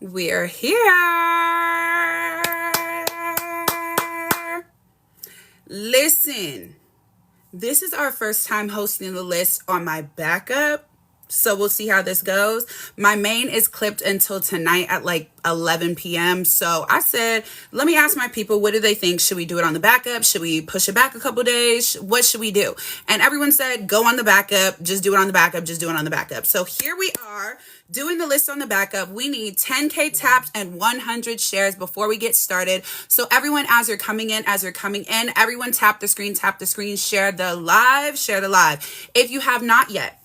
We're here. Listen, this is our first time hosting the list on my backup. So we'll see how this goes. My main is clipped until tonight at like 11 p.m. So I said, let me ask my people, what do they think? Should we do it on the backup? Should we push it back a couple days? What should we do? And everyone said, go on the backup. Just do it on the backup. Just do it on the backup. So here we are doing the list on the backup. We need 10K taps and 100 shares before we get started. So everyone, as you're coming in, everyone tap the screen, share the live. If you have not yet,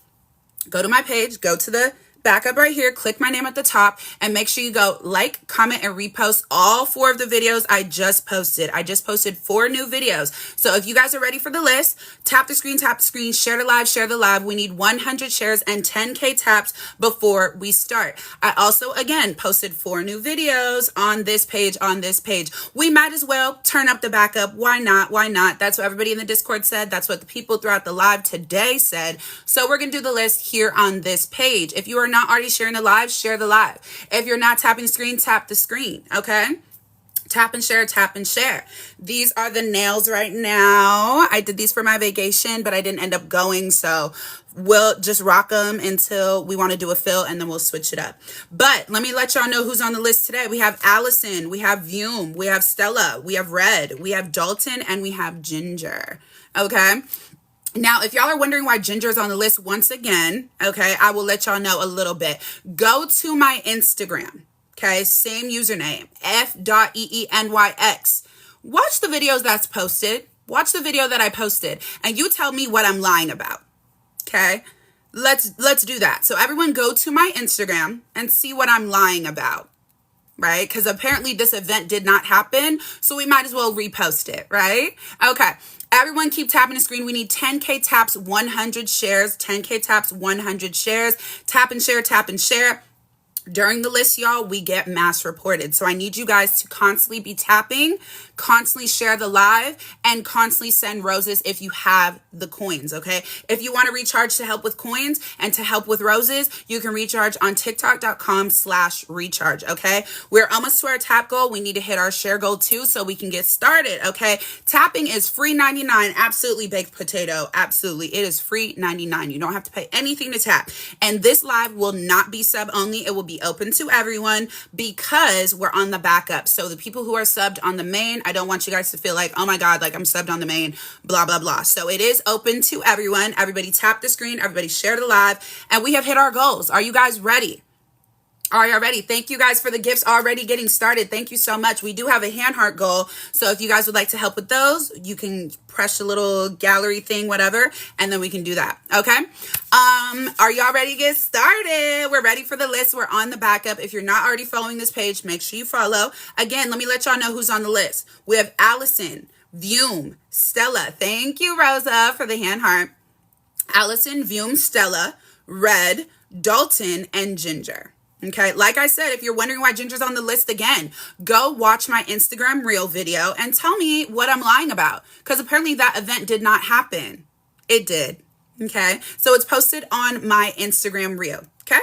go to my page, go to the backup right here, click my name at the top, and make sure you go like, comment, and repost all 4 of the videos I just posted. I just posted 4 new videos. So if you guys are ready for the list, tap the screen, share the live. We need 100 shares and 10K taps before we start. I also, again, posted 4 new videos on this page, We might as well turn up the backup. Why not? That's what everybody in the Discord said. That's what the people throughout the live today said. So we're going to do the list here on this page. If you are not already sharing the live, share the live. If you're not tapping the screen, tap the screen, okay? Tap and share. These are the nails right now. I did these for my vacation, but I didn't end up going, so we'll just rock them until we want to do a fill, and then we'll switch it up. But let me let y'all know who's on the list today. We have Allison, we have Vume, we have Stella, we have Red, we have Dalton, and we have Ginger, okay? Now, if y'all are wondering why Ginger is on the list once again, okay, I will let y'all know a little bit. Go to my Instagram, okay, same username, f.eenyx. Watch the videos that's posted. Watch the video that I posted, and you tell me what I'm lying about, okay? Let's do that. So everyone go to my Instagram and see what I'm lying about, right? Because apparently this event did not happen, so we might as well repost it, right? Okay. Everyone keep tapping the screen. We need 10K taps, 100 shares. 10K taps, 100 shares. Tap and share. During the list, y'all, we get mass reported. So I need you guys to constantly be tapping, constantly share the live, and constantly send roses if you have the coins, okay? If you want to recharge to help with coins and to help with roses, you can recharge on tiktok.com/recharge, okay? We're almost to our tap goal. We need to hit our share goal too so we can get started, okay? Tapping is free 99, absolutely baked potato, absolutely. It is free 99. You don't have to pay anything to tap. And this live will not be sub only. It will be open to everyone because we're on the backup. So the people who are subbed on the main, I don't want you guys to feel like, oh my God, like I'm subbed on the main, blah, blah, blah. So it is open to everyone. Everybody tap the screen, everybody share the live, and we have hit our goals. Are you guys ready? Are y'all ready? Thank you guys for the gifts already getting started. Thank you so much. We do have a hand heart goal. So if you guys would like to help with those, you can press the little gallery thing, whatever, and then we can do that. Okay. Are y'all ready to get started? We're ready for the list. We're on the backup. If you're not already following this page, make sure you follow. Again, let me let y'all know who's on the list. We have Allison, Vume, Stella. Thank you, Rosa, for the hand heart. Allison, Vume, Stella, Red, Dalton, and Ginger. Okay, like I said, if you're wondering why Ginger's on the list again, go watch my Instagram reel video and tell me what I'm lying about. Because apparently that event did not happen. It did. Okay, so it's posted on my Instagram reel. Okay,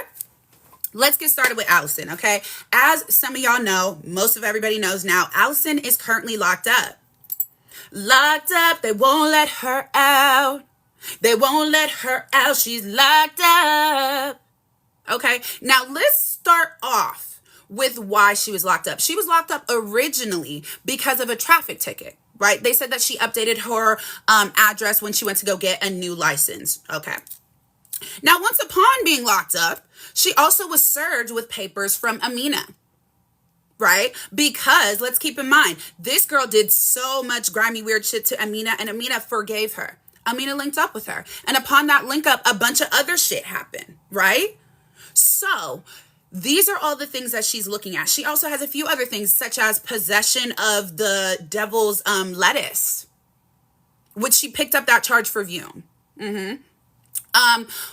let's get started with Allison. Okay, as some of y'all know, most of everybody knows now, Allison is currently locked up. Locked up, they won't let her out. They won't let her out, she's locked up. Okay, now let's start off with why she was locked up. She was locked up originally because of a traffic ticket, right? They said that she updated her address when she went to go get a new license. Okay. Now, once upon being locked up, she also was served with papers from Amina, right? Because let's keep in mind, this girl did so much grimy, weird shit to Amina, and Amina forgave her. Amina linked up with her. And upon that link up, a bunch of other shit happened, right? So these are all the things that she's looking at. She also has a few other things, such as possession of the devil's lettuce, which she picked up that charge for Vume.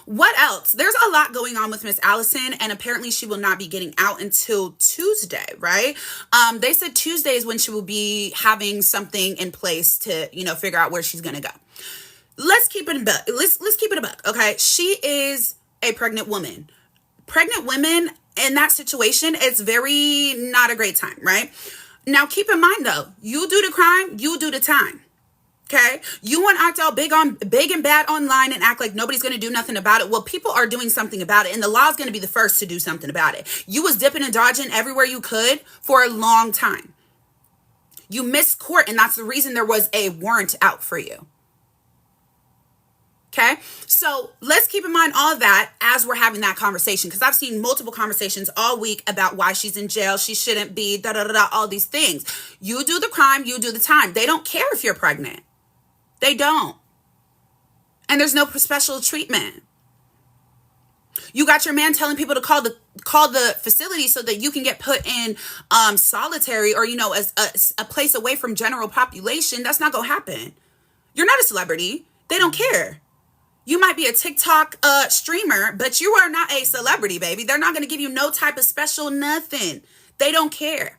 What else? There's a lot going on with Miss Allison, and apparently she will not be getting out until Tuesday, right? They said Tuesday is when she will be having something in place to, figure out where she's gonna go. Let's keep it a buck. Let's keep it a buck, okay? She is a pregnant woman. Pregnant women in that situation, it's very not a great time, right? Now, keep in mind, though, you do the crime, you do the time. Okay, you want to act all big and bad online and act like nobody's going to do nothing about it. Well, people are doing something about it, and the law is going to be the first to do something about it. You was dipping and dodging everywhere you could for a long time. You missed court, and that's the reason there was a warrant out for you. Okay, so let's keep in mind all of that as we're having that conversation, because I've seen multiple conversations all week about why she's in jail, she shouldn't be, all these things. You do the crime, you do the time. They don't care if you're pregnant. They don't. And there's no special treatment. You got your man telling people to call the facility so that you can get put in solitary or, as a place away from general population. That's not going to happen. You're not a celebrity. They don't care. You might be a TikTok streamer, but you are not a celebrity, baby. They're not going to give you no type of special nothing. They don't care.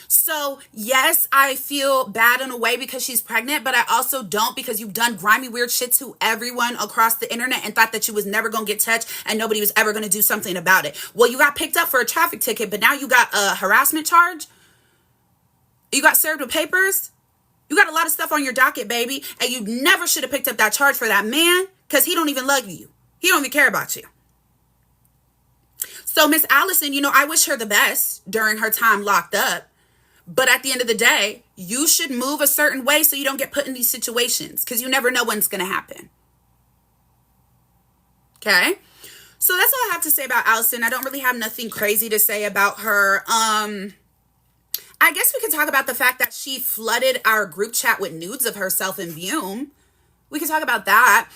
So, yes, I feel bad in a way because she's pregnant, but I also don't, because you've done grimy, weird shit to everyone across the internet and thought that you was never going to get touched and nobody was ever going to do something about it. Well, you got picked up for a traffic ticket, but now you got a harassment charge. You got served with papers. You got a lot of stuff on your docket, baby, and you never should have picked up that charge for that man because he don't even love you. He don't even care about you. So, Miss Allison, I wish her the best during her time locked up. But at the end of the day, you should move a certain way so you don't get put in these situations, because you never know when's going to happen. Okay? So that's all I have to say about Allison. I don't really have nothing crazy to say about her. I guess we could talk about the fact that she flooded our group chat with nudes of herself in Vume. We could talk about that.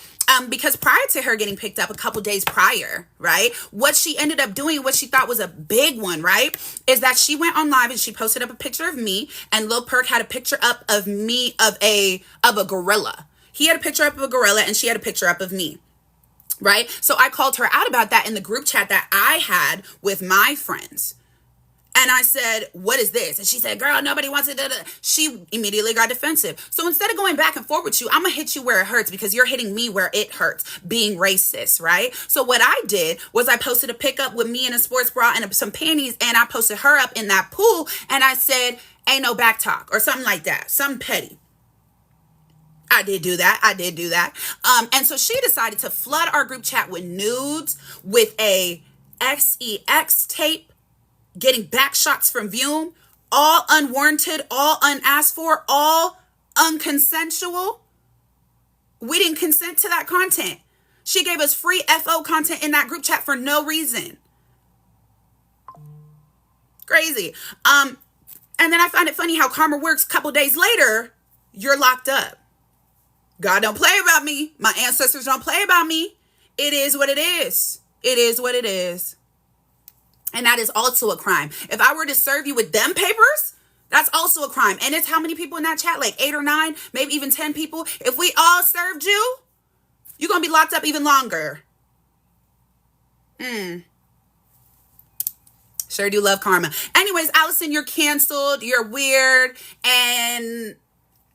Because prior to her getting picked up a couple days prior, right, what she ended up doing, what she thought was a big one, right, is that she went on live and she posted up a picture of me, and Lil Perk had a picture up of me of a gorilla. He had a picture up of a gorilla and she had a picture up of me, right? So I called her out about that in the group chat that I had with my friends. And I said, what is this? And she said, girl, nobody wants it. She immediately got defensive. So instead of going back and forth with you, I'm going to hit you where it hurts, because you're hitting me where it hurts, being racist, right? So what I did was I posted a pickup with me in a sports bra and some panties, and I posted her up in that pool, and I said, ain't no back talk, or something like that, something petty. I did do that. And so she decided to flood our group chat with nudes, with a XEX tape, getting back shots from Vume, all unwarranted, all unasked for, all unconsensual. We didn't consent to that content. She gave us free FO content in that group chat for no reason. Crazy. And then I find it funny how karma works. A couple days later, you're locked up. God don't play about me. My ancestors don't play about me. It is what it is. It is what it is. And that is also a crime. If I were to serve you with them papers, that's also a crime. And it's how many people in that chat? Like 8 or 9, maybe even 10 people. If we all served you, you're going to be locked up even longer. Sure do love karma. Anyways, Allison, you're canceled. You're weird. And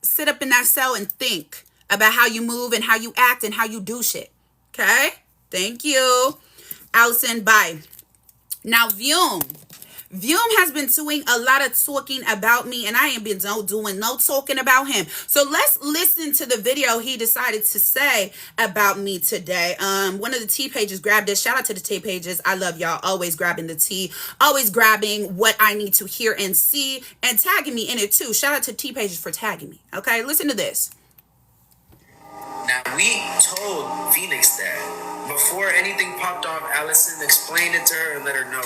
sit up in that cell and think about how you move and how you act and how you do shit. Okay? Thank you. Allison, bye. Now, Vume has been doing a lot of talking about me, and I ain't been doing no talking about him. So let's listen to the video he decided to say about me today. One of the T pages grabbed it. Shout out to the T pages. I love y'all. Always grabbing the T. Always grabbing what I need to hear and see, and tagging me in it too. Shout out to T pages for tagging me. Okay, listen to this. Now, we told Feenyx that. Before anything popped off, Allison explained it to her and let her know.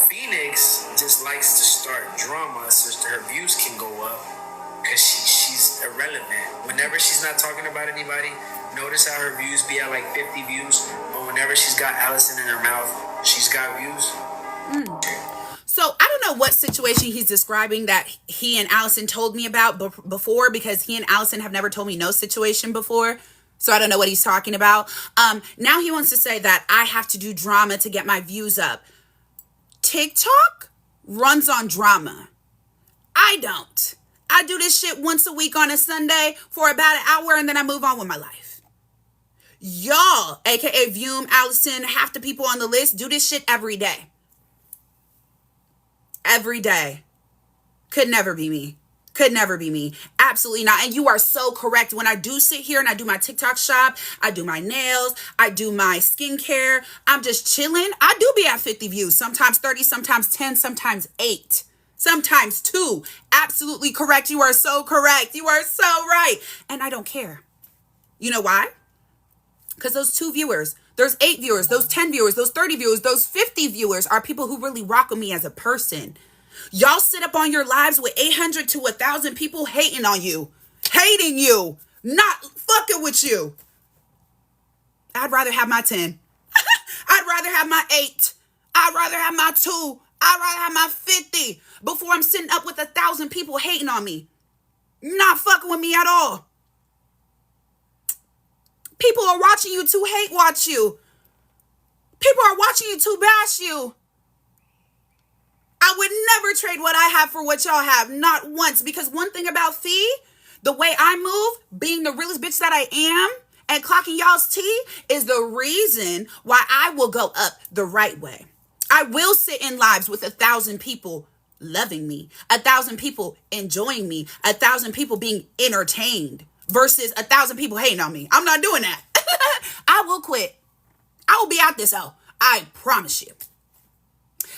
Feenyx just likes to start drama so her views can go up, because she's irrelevant. Whenever she's not talking about anybody, notice how her views be at like 50 views, but whenever she's got Allison in her mouth, she's got views. So I don't know what situation he's describing that he and Allison told me about before, because he and Allison have never told me no situation before. So I don't know what he's talking about. Now he wants to say that I have to do drama to get my views up. TikTok runs on drama. I don't. I do this shit once a week on a Sunday for about an hour, and then I move on with my life. Y'all, aka Vume, Allison, half the people on the list do this shit every day. Every day. Could never be me. Could never be me. Absolutely not. And you are so correct. When I do sit here and I do my TikTok shop, I do my nails, I do my skincare, I'm just chilling. I do be at 50 views, sometimes 30, sometimes 10, sometimes 8, sometimes 2. Absolutely correct. You are so correct. You are so right. And I don't care. You know why? Because those 2 viewers, those 8 viewers, those 10 viewers, those 30 viewers, those 50 viewers are people who really rock with me as a person. Y'all sit up on your lives with 800 to 1,000 people hating on you. Hating you. Not fucking with you. I'd rather have my 10. I'd rather have my 8. I'd rather have my 2. I'd rather have my 50 before I'm sitting up with 1,000 people hating on me. Not fucking with me at all. People are watching you to hate watch you. People are watching you to bash you. I would never trade what I have for what y'all have. Not once. Because one thing about Fee, the way I move, being the realest bitch that I am, and clocking y'all's tea is the reason why I will go up the right way. I will sit in lives with 1,000 people loving me, 1,000 people enjoying me, 1,000 people being entertained versus 1,000 people hating on me. I'm not doing that. I will quit. I will be out this hoe. I promise you.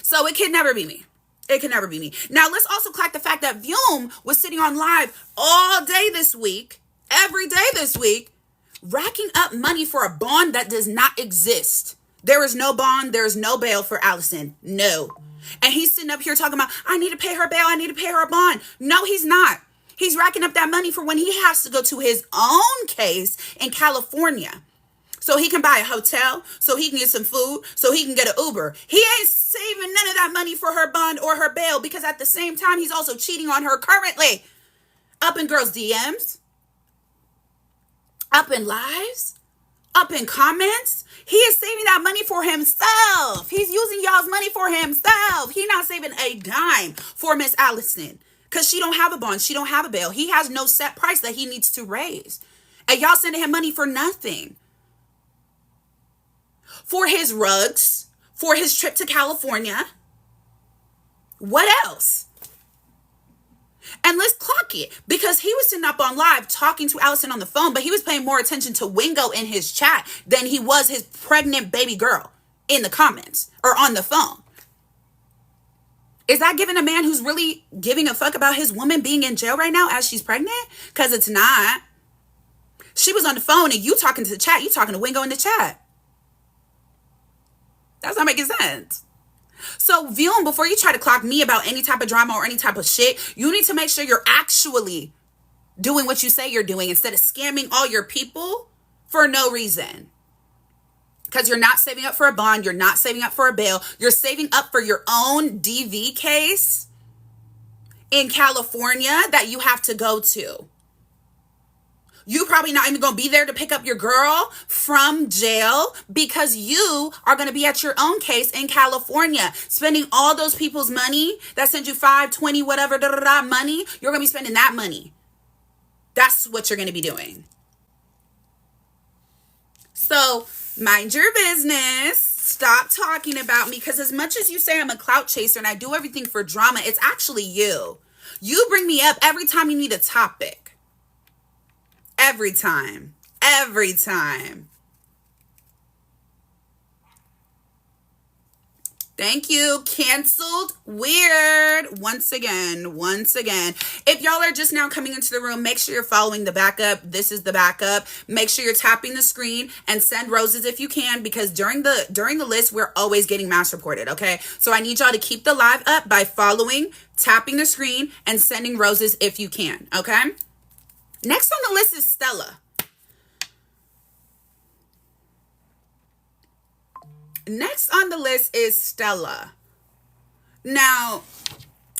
So it can never be me. It can never be me. Now, let's also clock the fact that Vume was sitting on live all day this week, every day this week, racking up money for a bond that does not exist. There is no bond. There is no bail for Allison. No. And he's sitting up here talking about, I need to pay her bail. I need to pay her a bond. No, he's not. He's racking up that money for when he has to go to his own case in California. So he can buy a hotel, so he can get some food, so he can get an Uber. He ain't saving none of that money for her bond or her bail because at the same time, he's also cheating on her currently. Up in girls' DMs, up in lives, up in comments. He is saving that money for himself. He's using y'all's money for himself. He's not saving a dime for Miss Allison because she don't have a bond. She don't have a bail. He has no set price that he needs to raise. And y'all sending him money for nothing. For his rugs, for his trip to California. What else? And let's clock it, because he was sitting up on live talking to Allison on the phone, but he was paying more attention to Wingo in his chat than he was his pregnant baby girl in the comments or on the phone. Is that giving a man who's really giving a fuck about his woman being in jail right now as she's pregnant? Because it's not. She was on the phone and you talking to the chat. You talking to Wingo in the chat. That's not making sense. So, Vume, before you try to clock me about any type of drama or any type of shit, you need to make sure you're actually doing what you say you're doing instead of scamming all your people for no reason. Because you're not saving up for a bond. You're not saving up for a bail. You're saving up for your own DV case in California that you have to go to. You probably not even going to be there to pick up your girl from jail because you are going to be at your own case in California, spending all those people's money that send you 5, 20, whatever, money. You're going to be spending that money. That's what you're going to be doing. So mind your business. Stop talking about me, because as much as you say I'm a clout chaser and I do everything for drama, it's actually you. You bring me up every time you need a topic. Every time. Every time. Thank you. Canceled. Weird. Once again. If y'all are just now coming into the room, make sure you're following the backup. This is the backup. Make sure you're tapping the screen and send roses if you can, because during the list, we're always getting mass reported, okay? So I need y'all to keep the live up by following, tapping the screen, and sending roses if you can, okay? Next on the list is Stella. Now,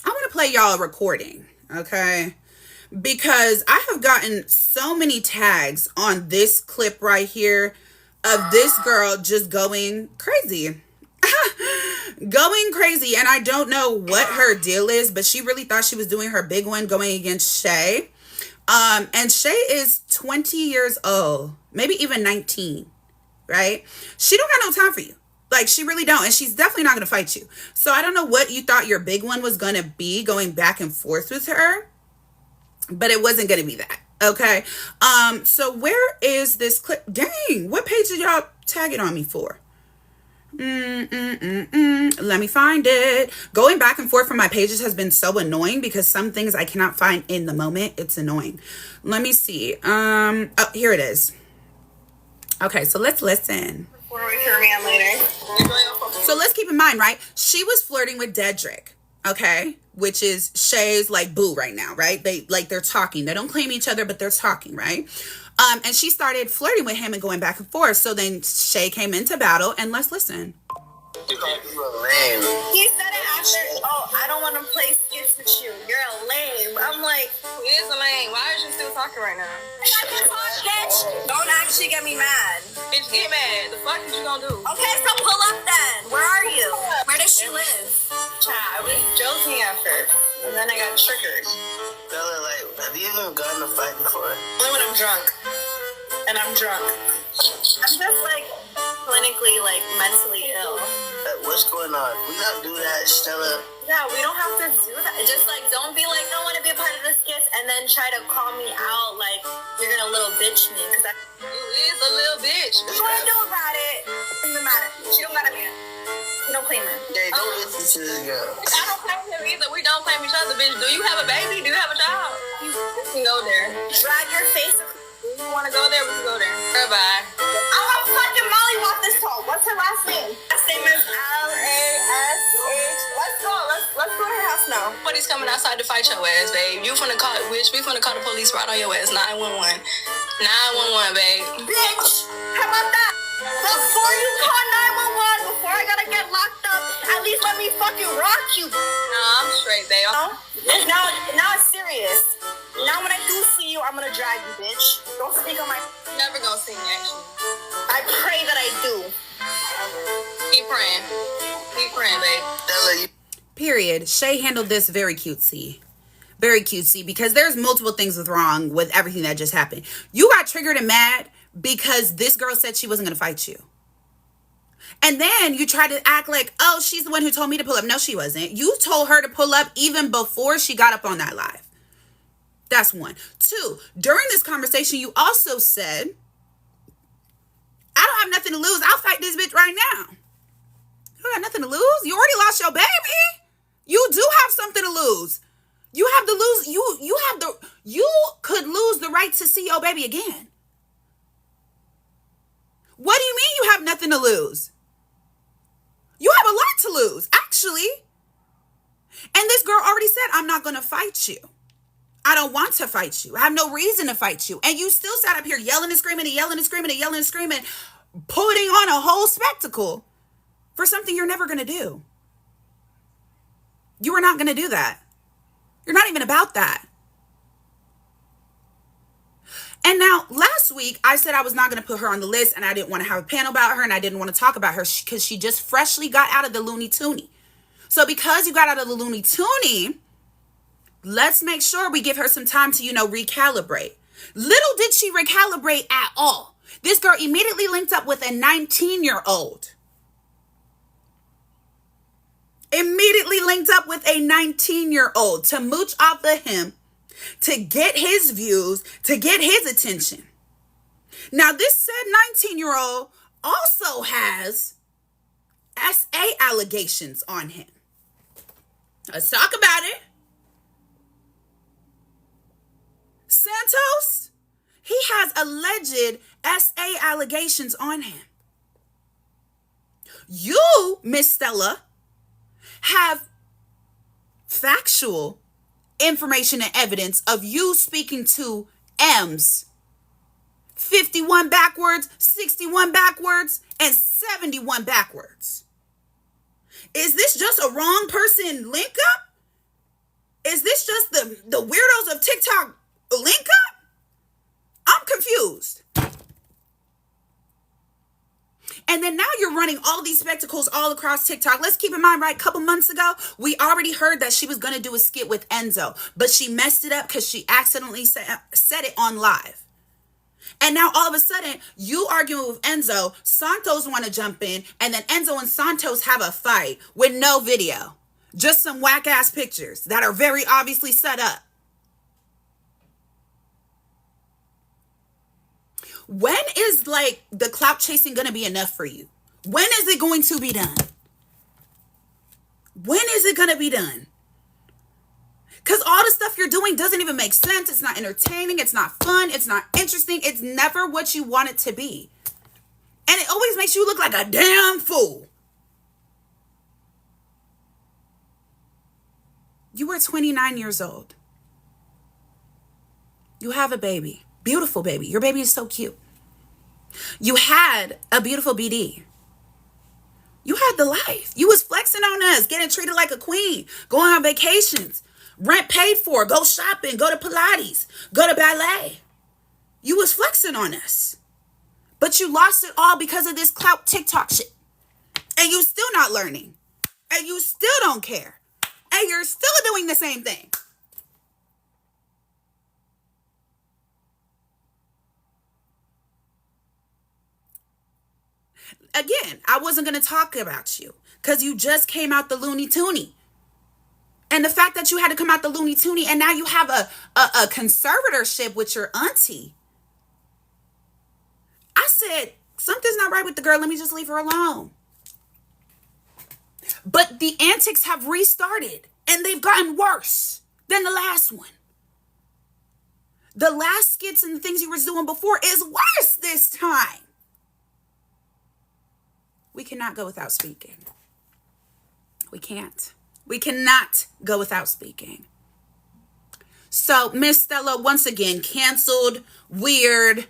I want to play y'all a recording, okay? Because I have gotten so many tags on this clip right here of this girl just going crazy. Going crazy. And I don't know what her deal is, but she really thought she was doing her big one going against Shay. And Shay is 20 years old, maybe even 19. right? She don't got no time for you. Like, she really don't. And she's definitely not going to fight you. So I don't know what you thought your big one was going to be, going back and forth with her. But it wasn't going to be that. Okay. So where is this clip? Dang. What page did y'all tag it on me for? Let me find it. Going back and forth from my pages has been so annoying because some things I cannot find in the moment. It's annoying. Let me see. Oh, here it is. Okay. So let's listen. Before we hear me on later. So let's keep in mind, right? She was flirting with Dedrick, okay? Which is Shay's like boo right now, right? They're talking. They don't claim each other, but they're talking, right? And she started flirting with him and going back and forth. So then Shay came into battle, and let's listen. He said it after, oh, I don't want to play skits with you. You're a lame. I'm like, who is a lame? Why is you still talking right now? Shut the fuck, bitch. Don't actually get me mad. Bitch, get mad. The fuck is you gonna do? Okay, so pull up then. Where are you? Where does she live? Chat, I was joking at first, and then I got triggered. Stella, like, have you even gotten a fight before? Only when I'm drunk. And I'm drunk. I'm just like clinically like mentally ill. What's going on? We not do that, Stella. Yeah, we don't have to do that. Just like don't be like, I want to be a part of the skits and then try to call me out like you're gonna little bitch me because you is a little bitch. What you wanna do about it? It doesn't matter. She don't got a man. You don't claim her. Hey, don't listen to this girl. I don't claim him either. We don't claim each other, bitch. Do you have a baby? Do you have a job? You can go there. Drag your face. If you want to go there, we can go there. Bye-bye. I want fucking Molly walk this tall. What's her last name? Last name is Lash. Let's go. Let's go to her house now. Nobody's coming outside to fight your ass, babe. You finna call, bitch. We finna call the police right on your ass. 911. 911, babe. Bitch, how about that? Before you call 911, before I gotta get locked up, at least let me fucking rock you. Nah, I'm straight, babe. Now it's serious. Now when I do see you, I'm gonna drag you, bitch. Don't speak on my... Never gonna see me, actually. I pray that I do. Keep praying. Keep praying, babe. Stella, you... Period. Shay handled this very cutesy. Very cutesy, because there's multiple things wrong with everything that just happened. You got triggered and mad because this girl said she wasn't going to fight you. And then you try to act like, oh, she's the one who told me to pull up. No, she wasn't. You told her to pull up even before she got up on that live. That's one. Two, during this conversation, you also said, I don't have nothing to lose. I'll fight this bitch right now. You don't got nothing to lose. You already lost your baby. You do have something to lose. You have to lose. You could lose the right to see your baby again. What do you mean you have nothing to lose? You have a lot to lose, actually. And this girl already said, I'm not going to fight you. I don't want to fight you. I have no reason to fight you. And you still sat up here yelling and screaming and yelling and screaming and yelling and screaming, putting on a whole spectacle for something you're never going to do. You are not going to do that. You're not even about that. And now, last week, I said I was not going to put her on the list and I didn't want to have a panel about her and I didn't want to talk about her because she just freshly got out of the Looney Tooney. So because you got out of the Looney Tooney, let's make sure we give her some time to, recalibrate. Little did she recalibrate at all. This girl immediately linked up with a 19-year-old. Immediately linked up with a 19-year-old to mooch off of him, to get his views, to get his attention. Now, this said 19-year-old also has SA allegations on him. Let's talk about it. Santos, he has alleged SA allegations on him. You, Miss Stella, have factual information and evidence of you speaking to M's 51 backwards, 61 backwards, and 71 backwards. Is this just a wrong person link up? Is this just the weirdos of TikTok link up? I'm confused. And then now you're running all these spectacles all across TikTok. Let's keep in mind, right, a couple months ago, we already heard that she was going to do a skit with Enzo, but she messed it up because she accidentally said it on live. And now all of a sudden, you arguing with Enzo, Santos want to jump in, and then Enzo and Santos have a fight with no video. Just some whack-ass pictures that are very obviously set up. When is, like, the clout chasing going to be enough for you? When is it going to be done? When is it going to be done? Because all the stuff you're doing doesn't even make sense. It's not entertaining. It's not fun. It's not interesting. It's never what you want it to be. And it always makes you look like a damn fool. You were 29 years old. You have a baby. Beautiful baby. Your baby is so cute. You had a beautiful BD. You had the life. You was flexing on us, getting treated like a queen, going on vacations, rent paid for, go shopping, go to Pilates, go to ballet. You was flexing on us. But you lost it all because of this clout TikTok shit. And you still not learning. And you still don't care. And you're still doing the same thing. Again, I wasn't going to talk about you because you just came out the Looney Tooney. And the fact that you had to come out the Looney Tooney and now you have a conservatorship with your auntie. I said, something's not right with the girl. Let me just leave her alone. But the antics have restarted and they've gotten worse than the last one. The last skits and the things you were doing before is worse this time. We cannot go without speaking. We can't. We cannot go without speaking. So, Miss Stella, once again, canceled, weird.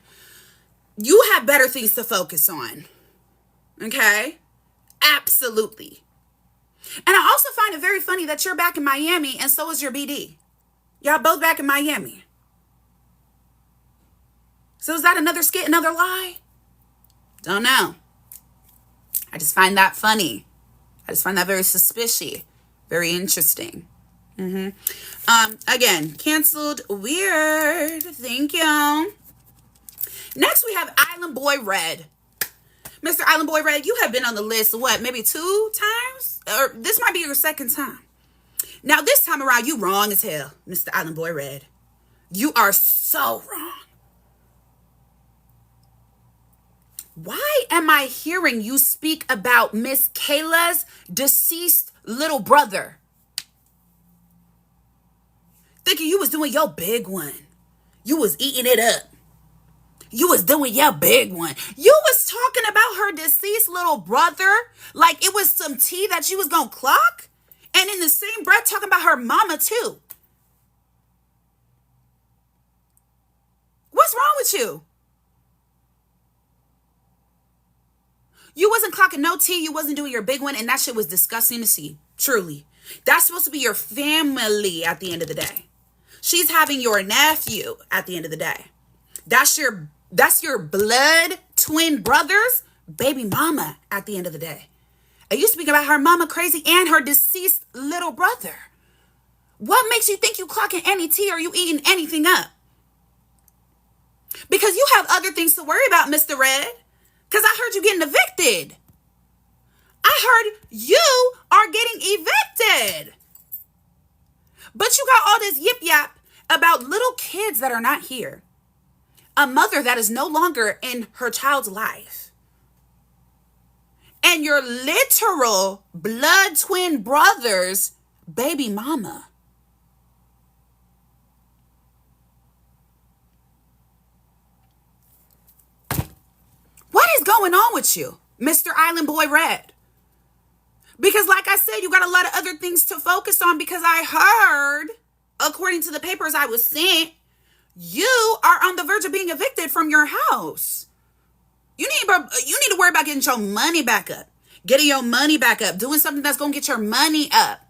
You have better things to focus on. Okay? Absolutely. And I also find it very funny that you're back in Miami and so is your BD. Y'all both back in Miami. So is that another skit, another lie? Don't know. I just find that funny. I just find that very suspicious. Very interesting. Again, canceled. Weird. Thank you. Next, we have Island Boy Red. Mr. Island Boy Red, you have been on the list, what, maybe 2 times? Or this might be your second time. Now, this time around, you wrong as hell, Mr. Island Boy Red. You are so wrong. Why am I hearing you speak about Miss Kayla's deceased little brother? Thinking you was doing your big one. You was eating it up. You was doing your big one. You was talking about her deceased little brother like it was some tea that you was gonna clock. And in the same breath talking about her mama too. What's wrong with you? You wasn't clocking no tea. You wasn't doing your big one. And that shit was disgusting to see. Truly. That's supposed to be your family at the end of the day. She's having your nephew at the end of the day. That's your blood twin brother's baby mama at the end of the day. And you speak about her mama crazy and her deceased little brother. What makes you think you clocking any tea or you eating anything up? Because you have other things to worry about, Mr. Red. Because I heard you getting evicted. I heard you are getting evicted. But you got all this yip yap about little kids that are not here. A mother that is no longer in her child's life. And your literal blood twin brother's baby mama. What is going on with you, Mr. Island Boy Red? Because like I said, you got a lot of other things to focus on because I heard, according to the papers I was sent, you are on the verge of being evicted from your house. You need to worry about getting your money back up. Getting your money back up. Doing something that's going to get your money up.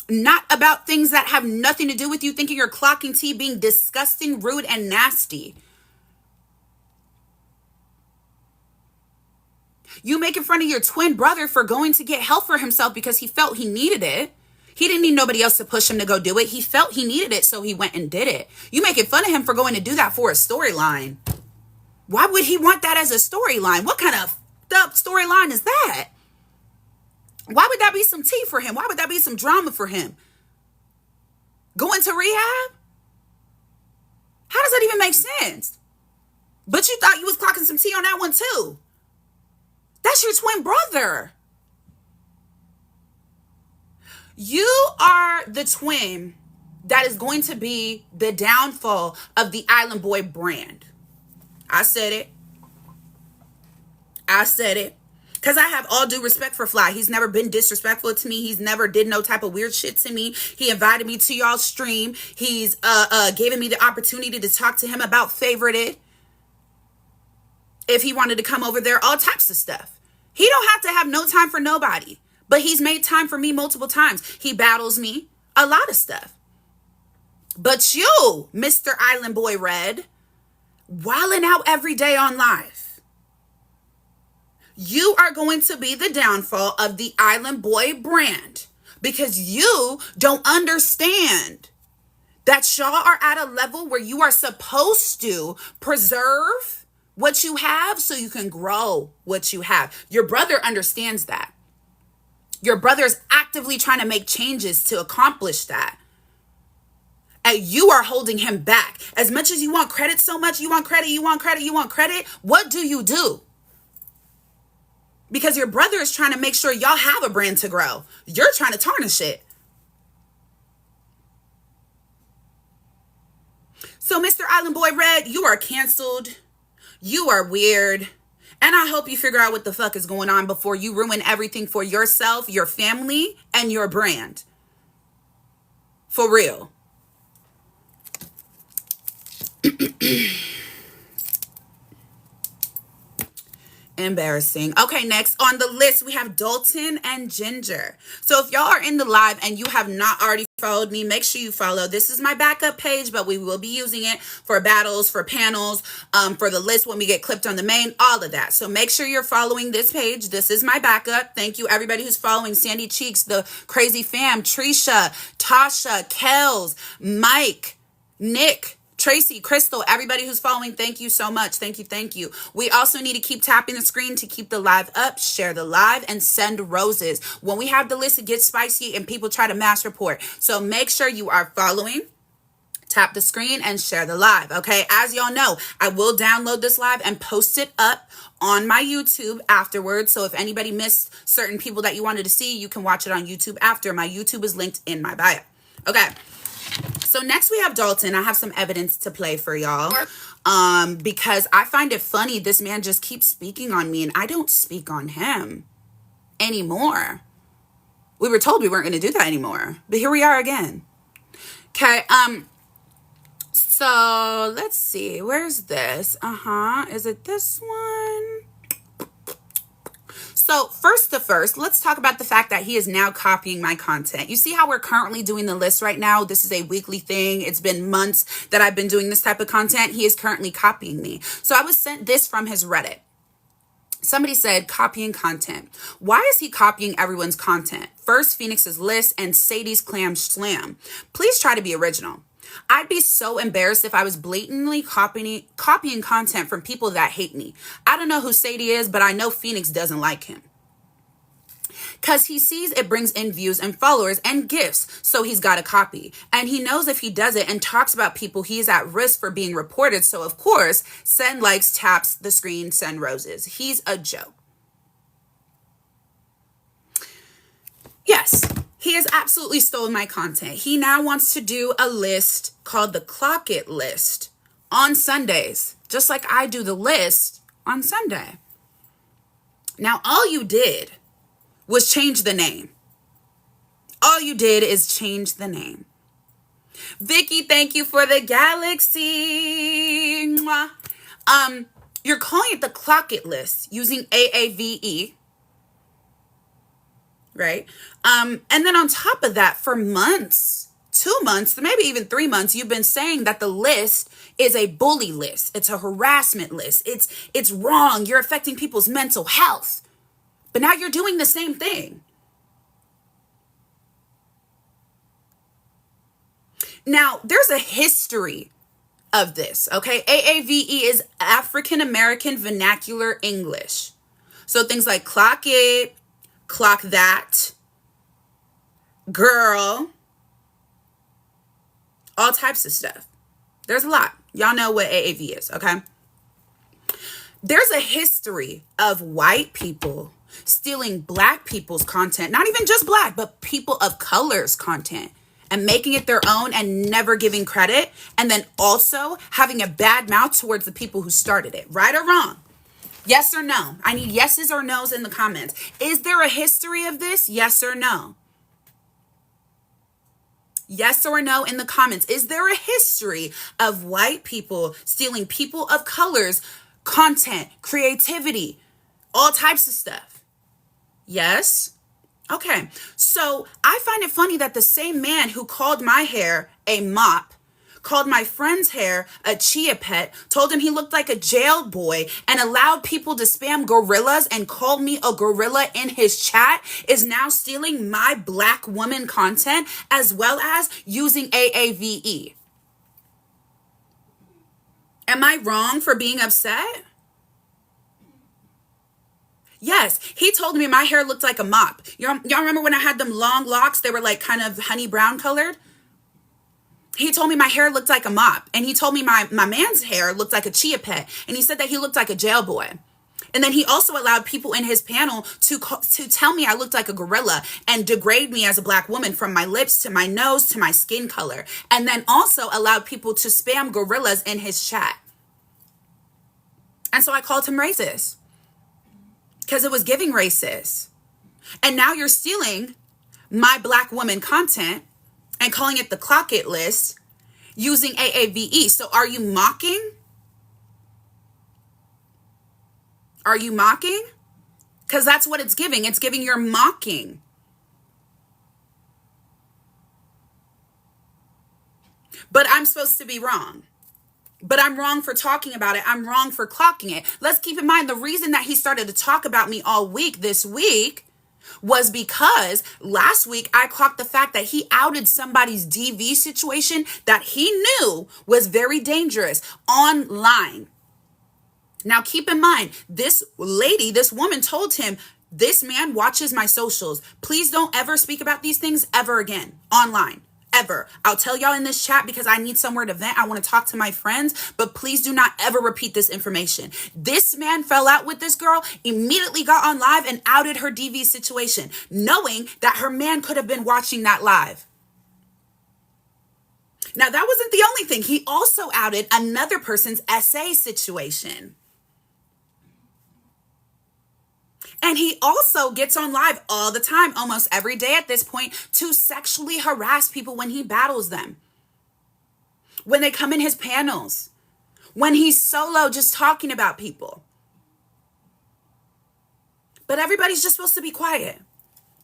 Not about things that have nothing to do with you thinking you're clocking tea, being disgusting, rude, and nasty. You making fun of your twin brother for going to get help for himself because he felt he needed it. He didn't need nobody else to push him to go do it. He felt he needed it, so he went and did it. You making fun of him for going to do that for a storyline. Why would he want that as a storyline? What kind of up storyline is that? Why would that be some tea for him? Why would that be some drama for him? Going to rehab? How does that even make sense? But you thought you was clocking some tea on that one too. That's your twin brother. You are the twin that is going to be the downfall of the Island Boy brand. I said it. I said it. Because I have all due respect for Fly. He's never been disrespectful to me. He's never did no type of weird shit to me. He invited me to y'all's stream. He's given me the opportunity to talk to him about Favorited. If he wanted to come over there, all types of stuff. He don't have to have no time for nobody. But he's made time for me multiple times. He battles me. A lot of stuff. But you, Mr. Island Boy Red, wilding out every day on live. You are going to be the downfall of the Island Boy brand. Because you don't understand that y'all are at a level where you are supposed to preserve what you have so you can grow what you have. Your brother understands that. Your brother is actively trying to make changes to accomplish that. And you are holding him back. As much as you want credit so much, you want credit, what do you do? Because your brother is trying to make sure y'all have a brand to grow. You're trying to tarnish it. So, Mr. Island Boy Red, you are canceled. You are weird. And I hope you figure out what the fuck is going on before you ruin everything for yourself, your family, and your brand. For real. Embarrassing. Okay, next on the list, we have Dalton and Ginger. So if y'all are in the live and you have not already followed me, make sure you follow. This is my backup page, but we will be using it for battles, for panels, for the list when we get clipped on the main, all of that. So make sure you're following this page. This is my backup. Thank you, everybody who's following. Sandy Cheeks, the Crazy Fam, Trisha, Tasha, Kels, Mike, Nick, Tracy, Crystal, everybody who's following, thank you so much. Thank you. We also need to keep tapping the screen to keep the live up, share the live, and send roses. When we have the list, it gets spicy and people try to mass report. So make sure you are following, tap the screen, and share the live, okay? As y'all know, I will download this live and post it up on my YouTube afterwards. So if anybody missed certain people that you wanted to see, you can watch it on YouTube after. My YouTube is linked in my bio. Okay. So next we have Dalton. I have some evidence to play for y'all because I find it funny. This man just keeps speaking on me and I don't speak on him anymore. We were told we weren't going to do that anymore, but here we are again. Okay. So let's see. Where's this? Is it this one? So first, let's talk about the fact that he is now copying my content. You see how we're currently doing the list right now? This is a weekly thing. It's been months that I've been doing this type of content. He is currently copying me. So I was sent this from his Reddit. Somebody said, copying content. Why is he copying everyone's content? First, Feenyx's list and Sadie's clam slam. Please try to be original. I'd be so embarrassed if I was blatantly copying content from people that hate me. I don't know who Sadie is, but I know Feenyx doesn't like him. Because he sees it brings in views and followers and gifts, so he's got to copy. And he knows if he does it and talks about people, he is at risk for being reported. So, of course, send likes, taps the screen, send roses. He's a joke. Yes. He has absolutely stolen my content. He now wants to do a list called the Clock It list on Sundays, just like I do the list on Sunday. Now, all you did was change the name. All you did is change the name. Vicky, thank you for the galaxy. Mwah. You're calling it the Clock It list using AAVE. Right? And then on top of that, for months, 2 months, maybe even 3 months, you've been saying that the list is a bully list. It's a harassment list. It's wrong. You're affecting people's mental health. But now you're doing the same thing. Now, there's a history of this, okay? AAVE is African American Vernacular English. So things like clock it, clock that, girl, all types of stuff. There's a lot. Y'all know what AAV is, okay? There's a history of white people stealing black people's content, not even just black, but people of color's content, and making it their own and never giving credit, and then also having a bad mouth towards the people who started it. Right or wrong? Yes or no? I need yeses or nos in the comments. Is there a history of this? Yes or no? Yes or no in the comments. Is there a history of white people stealing people of color's content, creativity, all types of stuff? Yes? Okay. So I find it funny that the same man who called my hair a mop, called my friend's hair a chia pet, told him he looked like a jail boy, and allowed people to spam gorillas and call me a gorilla in his chat, is now stealing my black woman content as well as using AAVE. Am I wrong for being upset? Yes, he told me my hair looked like a mop. Y'all remember when I had them long locks? They were like kind of honey brown colored. He told me my hair looked like a mop. And he told me my man's hair looked like a chia pet. And he said that he looked like a jail boy. And then he also allowed people in his panel to tell me I looked like a gorilla and degrade me as a black woman, from my lips to my nose to my skin color. And then also allowed people to spam gorillas in his chat. And so I called him racist, because it was giving racist. And now you're stealing my black woman content and calling it the clock it list using AAVE. So are you mocking? Are you mocking? Because that's what it's giving. It's giving you're mocking. But I'm supposed to be wrong. But I'm wrong for talking about it. I'm wrong for clocking it. Let's keep in mind the reason that he started to talk about me all week this week was because last week I clocked the fact that he outed somebody's DV situation that he knew was very dangerous online. Now keep in mind, this woman told him, this man watches my socials. Please don't ever speak about these things ever again online. Ever. I'll tell y'all in this chat because I need somewhere to vent. I want to talk to my friends, but please do not ever repeat this information. This man fell out with this girl, immediately got on live and outed her DV situation, knowing that her man could have been watching that live. Now, that wasn't the only thing. He also outed another person's SA situation. And he also gets on live all the time, almost every day at this point, to sexually harass people when he battles them. When they come in his panels. When he's solo just talking about people. But everybody's just supposed to be quiet.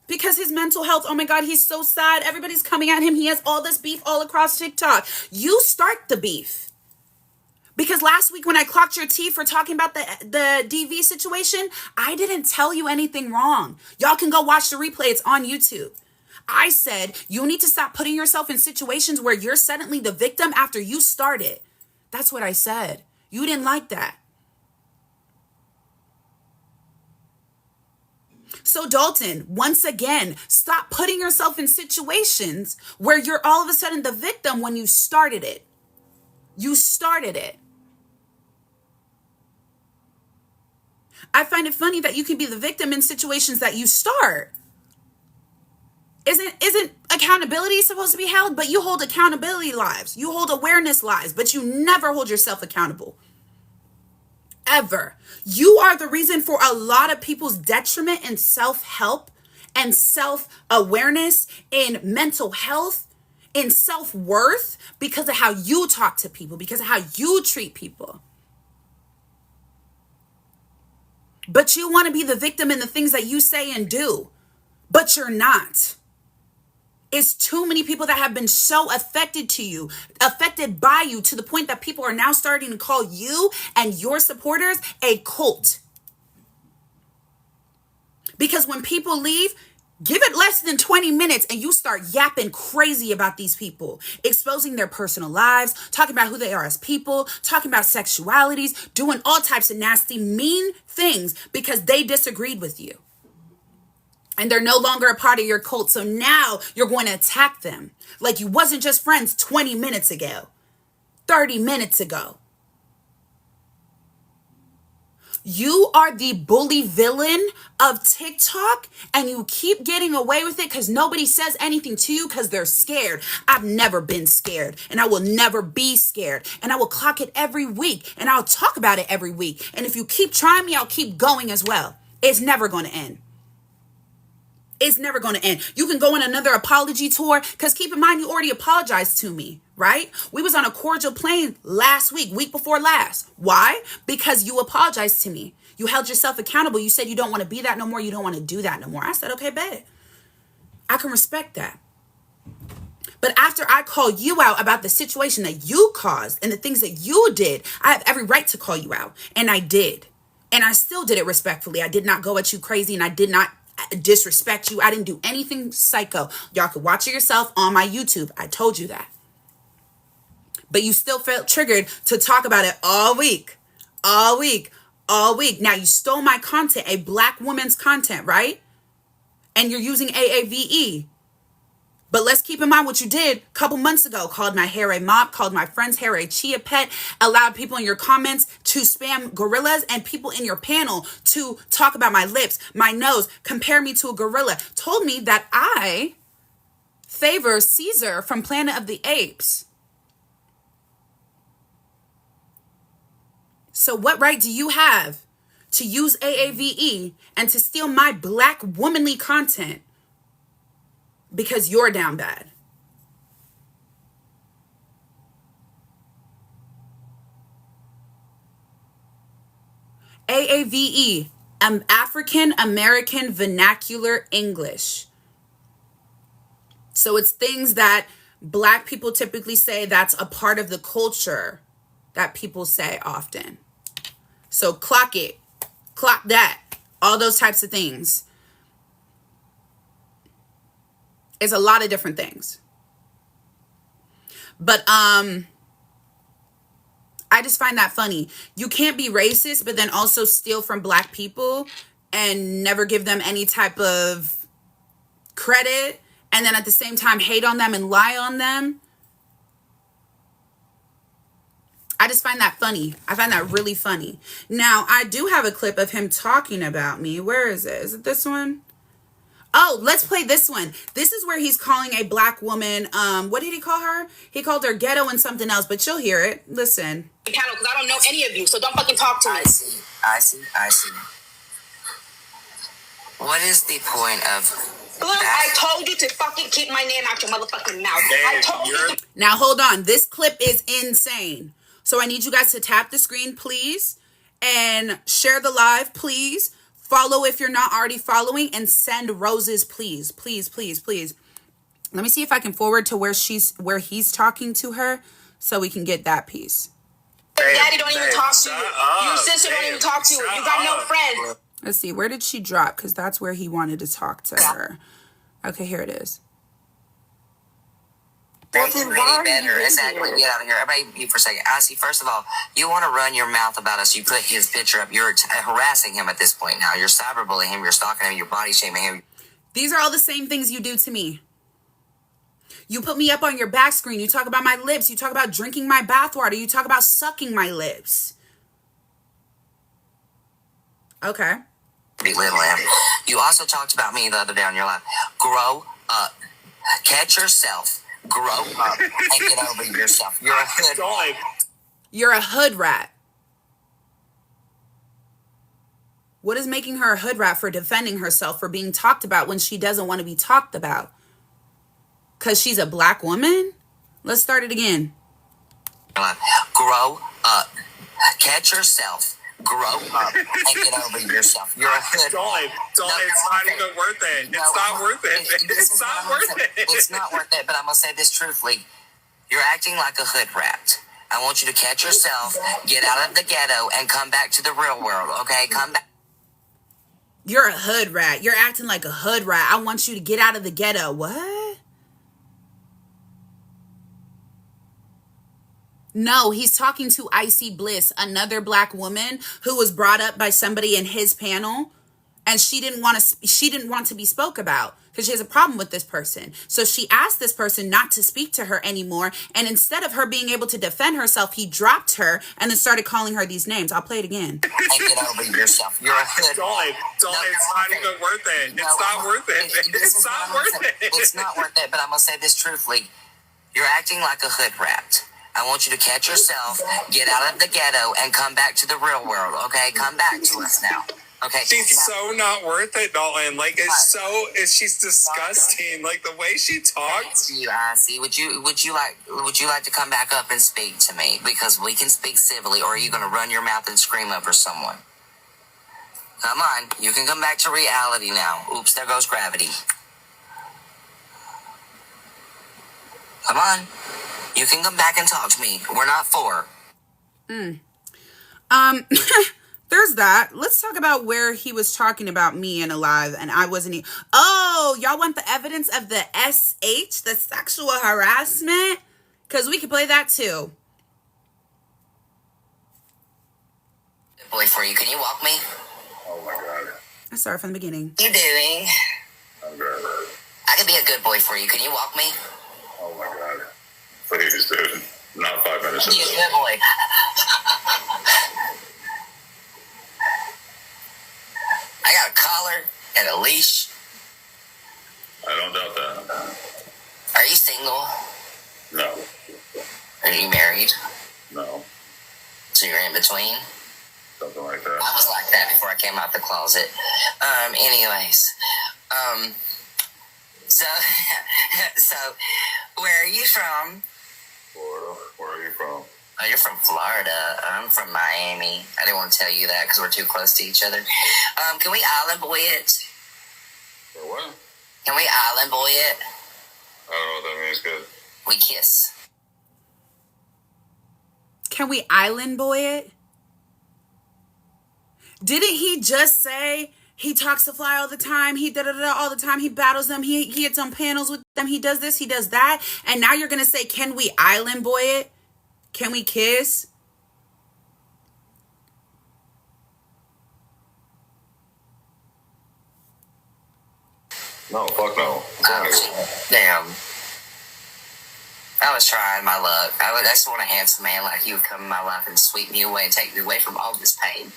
Because his mental health, oh my God, he's so sad. Everybody's coming at him. He has all this beef all across TikTok. You start the beef. Because last week when I clocked your tea for talking about the DV situation, I didn't tell you anything wrong. Y'all can go watch the replay. It's on YouTube. I said you need to stop putting yourself in situations where you're suddenly the victim after you started. That's what I said. You didn't like that. So Dalton, once again, stop putting yourself in situations where you're all of a sudden the victim when you started it. You started it. I find it funny that you can be the victim in situations that you start. Isn't accountability supposed to be held? But you hold accountability lives. You hold awareness lives, but you never hold yourself accountable. Ever. You are the reason for a lot of people's detriment in self-help and self-awareness, in mental health, in self-worth, because of how you talk to people, because of how you treat people. But you want to be the victim in the things that you say and do, but you're not. It's too many people that have been so affected by you, to the point that people are now starting to call you and your supporters a cult. Because when people leave, Give it less than 20 minutes and you start yapping crazy about these people, exposing their personal lives, talking about who they are as people, talking about sexualities, doing all types of nasty, mean things because they disagreed with you. And they're no longer a part of your cult. So now you're going to attack them like you wasn't just friends 20 minutes ago, 30 minutes ago. You are the bully villain of TikTok and you keep getting away with it because nobody says anything to you because they're scared. I've never been scared and I will never be scared. And I will clock it every week and I'll talk about it every week. And if you keep trying me, I'll keep going as well. It's never going to end. It's never going to end. You can go on another apology tour because keep in mind, you already apologized to me, right? We was on a cordial plane last week before last. Why? Because you apologized to me. You held yourself accountable. You said you don't want to be that no more. You don't want to do that no more. I said, okay, bet. I can respect that. But after I call you out about the situation that you caused and the things that you did, I have every right to call you out. And I did. And I still did it respectfully. I did not go at you crazy and I did not disrespect you. I didn't do anything psycho. Y'all could watch it yourself on my YouTube. I told you that. But you still felt triggered to talk about it all week. All week. Now you stole my content, a black woman's content, right? And you're using AAVE. But let's keep in mind what you did a couple months ago. Called my hair a mop, called my friend's hair a chia pet, allowed people in your comments to spam gorillas and people in your panel to talk about my lips, my nose, compare me to a gorilla, told me that I favor Caesar from Planet of the Apes. So what right do you have to use AAVE and to steal my black womanly content? Because you're down bad. AAVE, African American Vernacular English. So it's things that black people typically say that's a part of the culture that people say often. So clock it, clock that, all those types of things. It's a lot of different things. But I just find that funny. You can't be racist, but then also steal from black people and never give them any type of credit. And then at the same time, hate on them and lie on them. I just find that funny. I find that really funny. Now, I do have a clip of him talking about me. Where is it? Is it this one? Oh, let's play this one. This is where he's calling a black woman, what did he call her? He called her ghetto and something else, but you'll hear it. Listen. Because I don't know any of you, so don't fucking talk to me. I see. What is the point of Look, I told you to fucking keep my name out your motherfucking mouth. I told you to... Now, hold on. This clip is insane. So I need you guys to tap the screen, please, and share the live, please. Follow if you're not already following, and send roses, please. Please. Let me see if I can forward to where he's talking to her so we can get that piece. Your daddy don't even talk to you. Your sister don't even talk to you. You got no friends. Let's see. Where did she drop? Because that's where he wanted to talk to her. Okay, here it is. really better? Exactly. Get out of here. Everybody, mute for a second. I see. First of all, you want to run your mouth about us. You put his picture up. You're harassing him at this point now. You're cyberbullying him. You're stalking him. You're body shaming him. These are all the same things you do to me. You put me up on your back screen. You talk about my lips. You talk about drinking my bathwater. You talk about sucking my lips. Okay. Belittle him. You also talked about me the other day on your live. Grow up. Catch yourself. Grow up and get over yourself. You're a hood rat. You're a hood rat. What is making her a hood rat for defending herself, for being talked about when she doesn't want to be talked about? Because she's a black woman? Let's start it again. Grow up. Catch yourself. Grow up and get over yourself. You're a hood rat. It's not even worth it. It's not worth it. It's not worth it. It's not worth it, but I'm going to say this truthfully. You're acting like a hood rat. I want you to catch yourself, get out of the ghetto, and come back to the real world, okay? Come back. You're a hood rat. You're acting like a hood rat. I want you to get out of the ghetto. What? No, he's talking to Icy Bliss, another black woman who was brought up by somebody in his panel, and she didn't want to be spoke about because she has a problem with this person. So she asked this person not to speak to her anymore, and instead of her being able to defend herself, he dropped her and then started calling her these names. I'll play it again. And get over yourself. You're a hood. Dalton, it's not even worth it. No, it's not worth it. It's not worth it. It's not worth it, but I'm going to say this truthfully. You're acting like a hood rat. I want you to catch yourself, get out of the ghetto, and come back to the real world, okay? Come back to us now, okay? She's so not worth it, Dalton. Like, she's disgusting. Like, the way she talks. You, Icy. Would you like to come back up and speak to me? Because we can speak civilly, or are you going to run your mouth and scream over someone? Come on. You can come back to reality now. Oops, there goes gravity. Come on. You can come back and talk to me. We're not four. There's that. Let's talk about where he was talking about me in Alive, and I wasn't. Oh, y'all want the evidence of the SH, the sexual harassment? Because we could play that too. Good boy for you. Can you walk me? Oh my God. I started from the beginning. What are you doing? I'm good. I can be a good boy for you. Can you walk me? Oh my God. Please, dude. Not 5 minutes. Be a good boy. I got a collar and a leash. I don't doubt that. Are you single? No. Are you married? No. So you're in between? Something like I that. was like that before I came out the closet. Anyways. So, where are you from? Florida. Where are you from? Oh, you're from Florida. I'm from Miami. I didn't want to tell you that because we're too close to each other. Can we island boy it? For what? Can we island boy it? I don't know what that means, good. We kiss. Can we island boy it? Didn't he just say he talks to Fly all the time? He da-da-da all the time. He battles them. He gets on panels with them. He does this. He does that. And now you're going to say, can we island boy it? Can we kiss? No, fuck no. Damn. I was trying my luck. I just want a handsome man like you would come in my life and sweep me away and take me away from all this pain.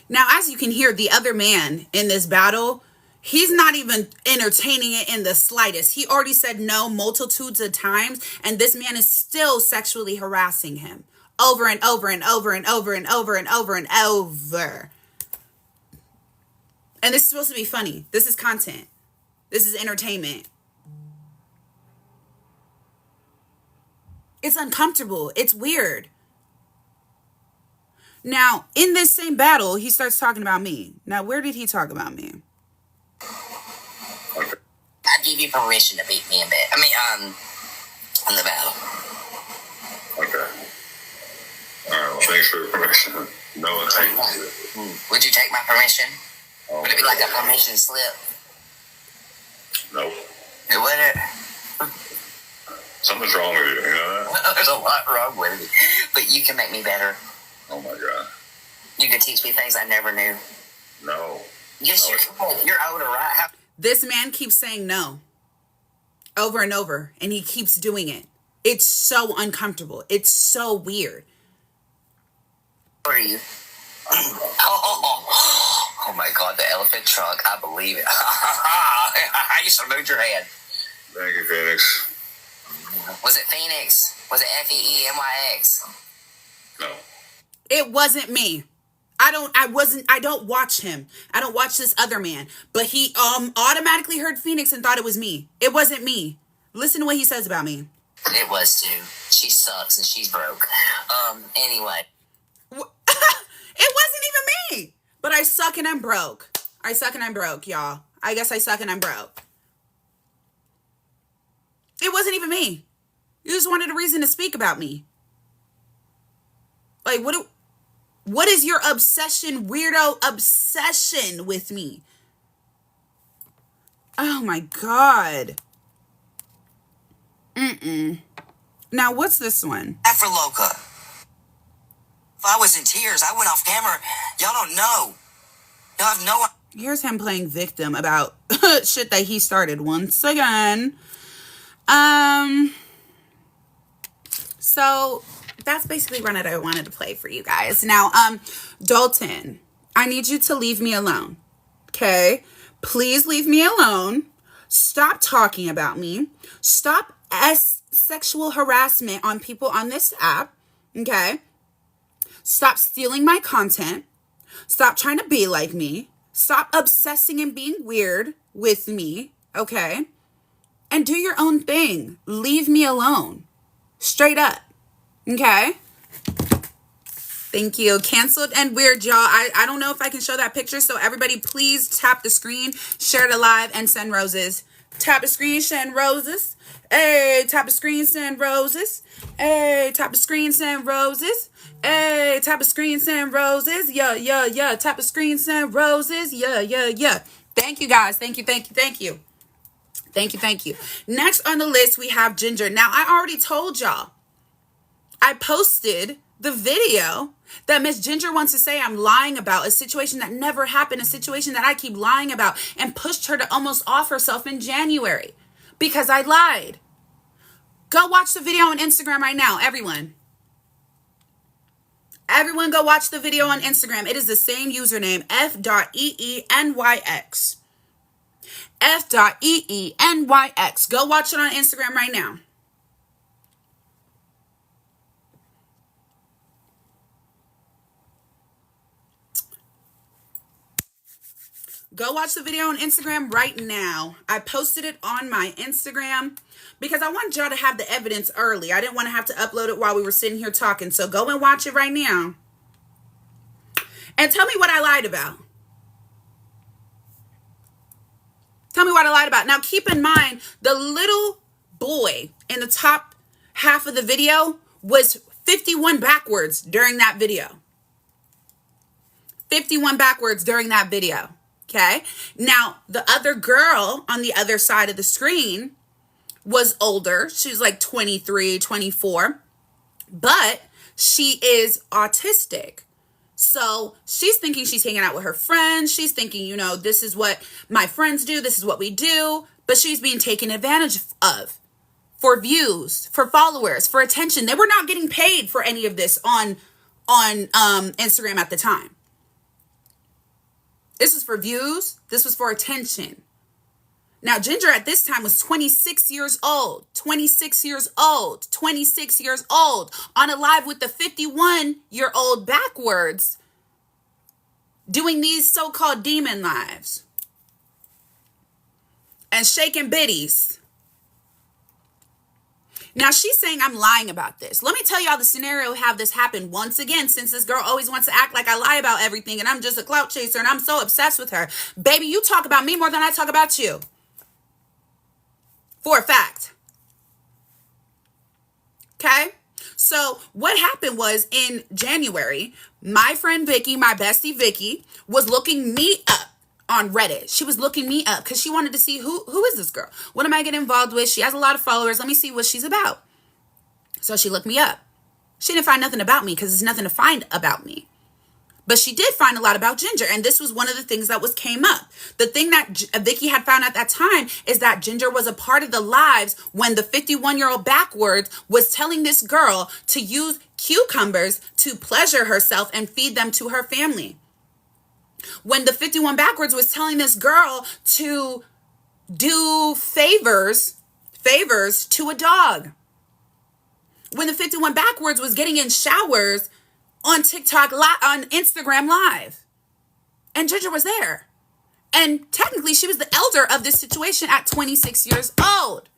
Now, as you can hear, the other man in this battle, he's not even entertaining it in the slightest. He already said no multitudes of times, and this man is still sexually harassing him over and over and over and over and over and over and over. And this is supposed to be funny. This is content. This is entertainment. It's uncomfortable. It's weird. Now, in this same battle, he starts talking about me. Now, where did he talk about me? Okay. I give you permission to beat me in bed. In the battle. Okay. Alright, well, thanks for your permission. No, thank you. Would you take my permission? Oh, Would it be like a permission slip? Nope. It wouldn't. Something's wrong with you, you know that? There's a lot wrong with it. But you can make me better. Oh my God. You can teach me things I never knew. No. Yes, No. you can. You're older, right? This man keeps saying no over and over, and he keeps doing it. It's so uncomfortable. It's so weird. How old are you? Oh my God, the elephant trunk. I believe it. I used to move your head. Thank you, Feenyx. Was it Feenyx? Was it Feenyx? No. It wasn't me. I don't watch him. I don't watch this other man. But he automatically heard Feenyx and thought it was me. It wasn't me. Listen to what he says about me. It was too. She sucks and she's broke. Anyway. It wasn't even me. But I suck and I'm broke. I suck and I'm broke, y'all. I guess I suck and I'm broke. It wasn't even me. You just wanted a reason to speak about me. Like, what is your obsession, weirdo obsession with me? Oh my God. Now, what's this one? For Loca. If I was in tears, I went off camera. Y'all don't know. Y'all have no. Here's him playing victim about shit that he started once again. So that's basically what I wanted to play for you guys. Now, Dalton, I need you to leave me alone. Okay? Please leave me alone. Stop talking about me. Stop sexual harassment on people on this app. Okay? Stop stealing my content. Stop trying to be like me. Stop obsessing and being weird with me. Okay? And do your own thing. Leave me alone. Straight up. Okay? Thank you. Canceled and weird, y'all. I don't know if I can show that picture, so everybody please tap the screen, share the live, and send roses. Tap the screen, send roses. Hey, tap the screen, send roses. Hey, tap the screen, send roses. Hey, tap the screen, send roses. Yeah, yeah, yeah. Tap the screen, send roses. Yeah, yeah, yeah. Thank you, guys. Thank you, thank you, thank you. Thank you, thank you. Next on the list, we have Ginger. Now, I already told y'all. I posted the video that Miss Ginger wants to say I'm lying about, a situation that never happened, a situation that I keep lying about, and pushed her to almost off herself in January because I lied. Go watch the video on Instagram right now, everyone. Everyone go watch the video on Instagram. It is the same username, f.eenyx. f.eenyx. Go watch it on Instagram right now. Go watch the video on Instagram right now. I posted it on my Instagram because I wanted y'all to have the evidence early. I didn't want to have to upload it while we were sitting here talking. So go and watch it right now. And tell me what I lied about. Tell me what I lied about. Now, keep in mind, the little boy in the top half of the video was 51 backwards during that video. 51 backwards during that video. Okay. Now, the other girl on the other side of the screen was older. She was like 23, 24, but she is autistic. So she's thinking she's hanging out with her friends. She's thinking, you know, this is what my friends do. This is what we do. But she's being taken advantage of for views, for followers, for attention. They were not getting paid for any of this on Instagram at the time. This was for views. This was for attention. Now, Ginger at this time was 26 years old, 26 years old, 26 years old, on a live with the 51-year-old backwards, doing these so-called demon lives and shaking biddies. Now, she's saying I'm lying about this. Let me tell y'all the scenario how this happened once again, since this girl always wants to act like I lie about everything and I'm just a clout chaser and I'm so obsessed with her. Baby, you talk about me more than I talk about you. For a fact. Okay? So what happened was in January, my friend Vicky, my bestie Vicky, was looking me up on Reddit. She was looking me up because she wanted to see who is this girl? What am I getting involved with? She has a lot of followers. Let me see what she's about. So she looked me up. She didn't find nothing about me because there's nothing to find about me. But she did find a lot about Ginger, and this was one of the things that came up. The thing that Vicky had found at that time is that Ginger was a part of the lives when the 51-year-old backwards was telling this girl to use cucumbers to pleasure herself and feed them to her family. When the 51 backwards was telling this girl to do favors to a dog. When the 51 backwards was getting in showers on TikTok, on Instagram Live. And Ginger was there. And technically, she was the elder of this situation at 26 years old.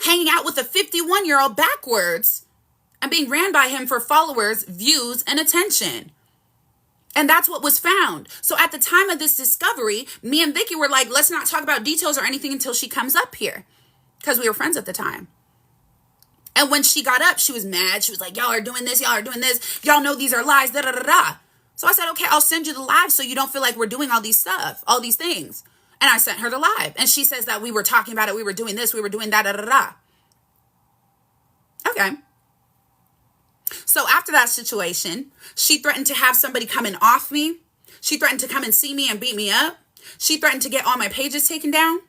Hanging out with a 51-year-old backwards and being ran by him for followers, views, and attention. And that's what was found. So at the time of this discovery, me and Vicky were like, let's not talk about details or anything until she comes up here. Because we were friends at the time. And when she got up, she was mad. She was like, y'all are doing this. Y'all are doing this. Y'all know these are lies. Da, da, da, da. So I said, okay, I'll send you the live so you don't feel like we're doing all these stuff, all these things. And I sent her the live. And she says that we were talking about it. We were doing this. We were doing that. Da, da, da, da. Okay. So after that situation, she threatened to have somebody come and off me. She threatened to come and see me and beat me up. She threatened to get all my pages taken down.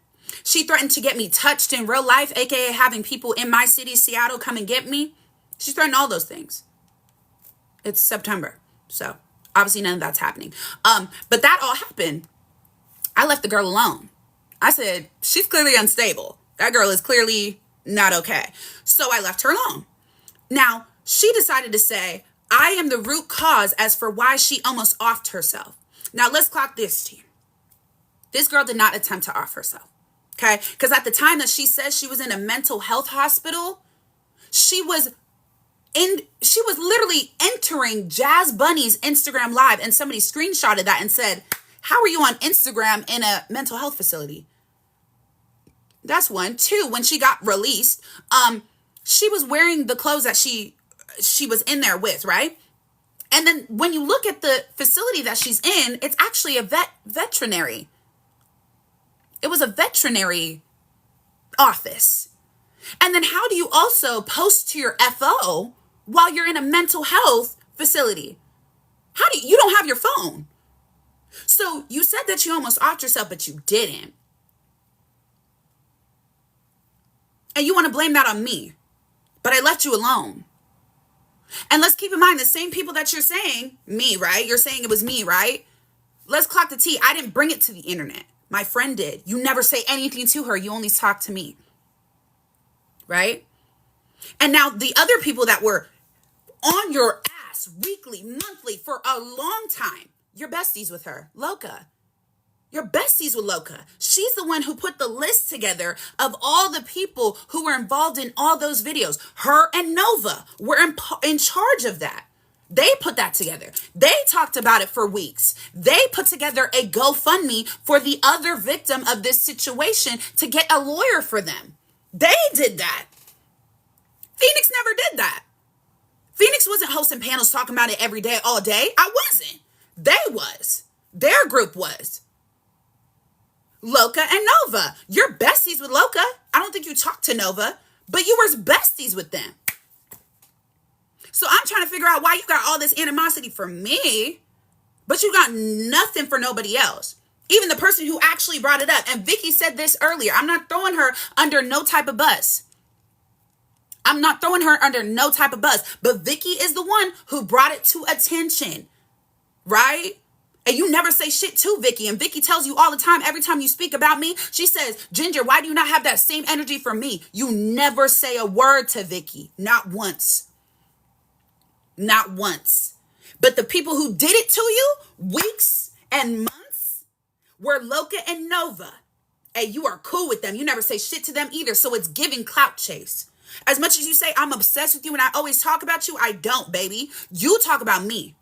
She threatened to get me touched in real life, aka having people in my city, Seattle, come and get me. She threatened all those things. It's September, so obviously none of that's happening. But that all happened. I left the girl alone. I said, she's clearly unstable. That girl is clearly not okay. So I left her alone. Now, she decided to say, I am the root cause as for why she almost offed herself. Now, let's clock this to you. This girl did not attempt to off herself. Okay, because at the time that she says she was in a mental health hospital, she was literally entering Jazz Bunny's Instagram live, and somebody screenshotted that and said, how are you on Instagram in a mental health facility? That's one. Two, when she got released, she was wearing the clothes that she was in there with, right? And then when you look at the facility that she's in, it's actually a veterinary. It was a veterinary office. And then how do you also post to your FO while you're in a mental health facility? You don't have your phone. So you said that you almost offed yourself, but you didn't. And you want to blame that on me. But I left you alone. And let's keep in mind, the same people that you're saying, me, right? You're saying it was me, right? Let's clock the T. I didn't bring it to the internet. My friend did. You never say anything to her. You only talk to me. Right? And now the other people that were on your ass weekly, monthly, for a long time, you're besties with her. Loca. You're besties with Loca. She's the one who put the list together of all the people who were involved in all those videos. Her and Nova were in charge of that. They put that together. They talked about it for weeks. They put together a GoFundMe for the other victim of this situation to get a lawyer for them. They did that. Feenyx never did that. Feenyx wasn't hosting panels talking about it every day, all day. I wasn't. They was. Their group was. Loca and Nova. You're besties with Loca. I don't think you talked to Nova, but you were besties with them. So I'm trying to figure out why you got all this animosity for me, but you got nothing for nobody else. Even the person who actually brought it up. And Vicky said this earlier. I'm not throwing her under no type of bus. I'm not throwing her under no type of bus. But Vicky is the one who brought it to attention. Right? And you never say shit to Vicky. And Vicky tells you all the time, every time you speak about me, she says, Ginger, why do you not have that same energy for me? You never say a word to Vicky. Not once. Not once. But the people who did it to you, weeks and months, were Loca and Nova. And you are cool with them. You never say shit to them either. So it's giving clout chase. As much as you say, I'm obsessed with you and I always talk about you, I don't, baby. You talk about me.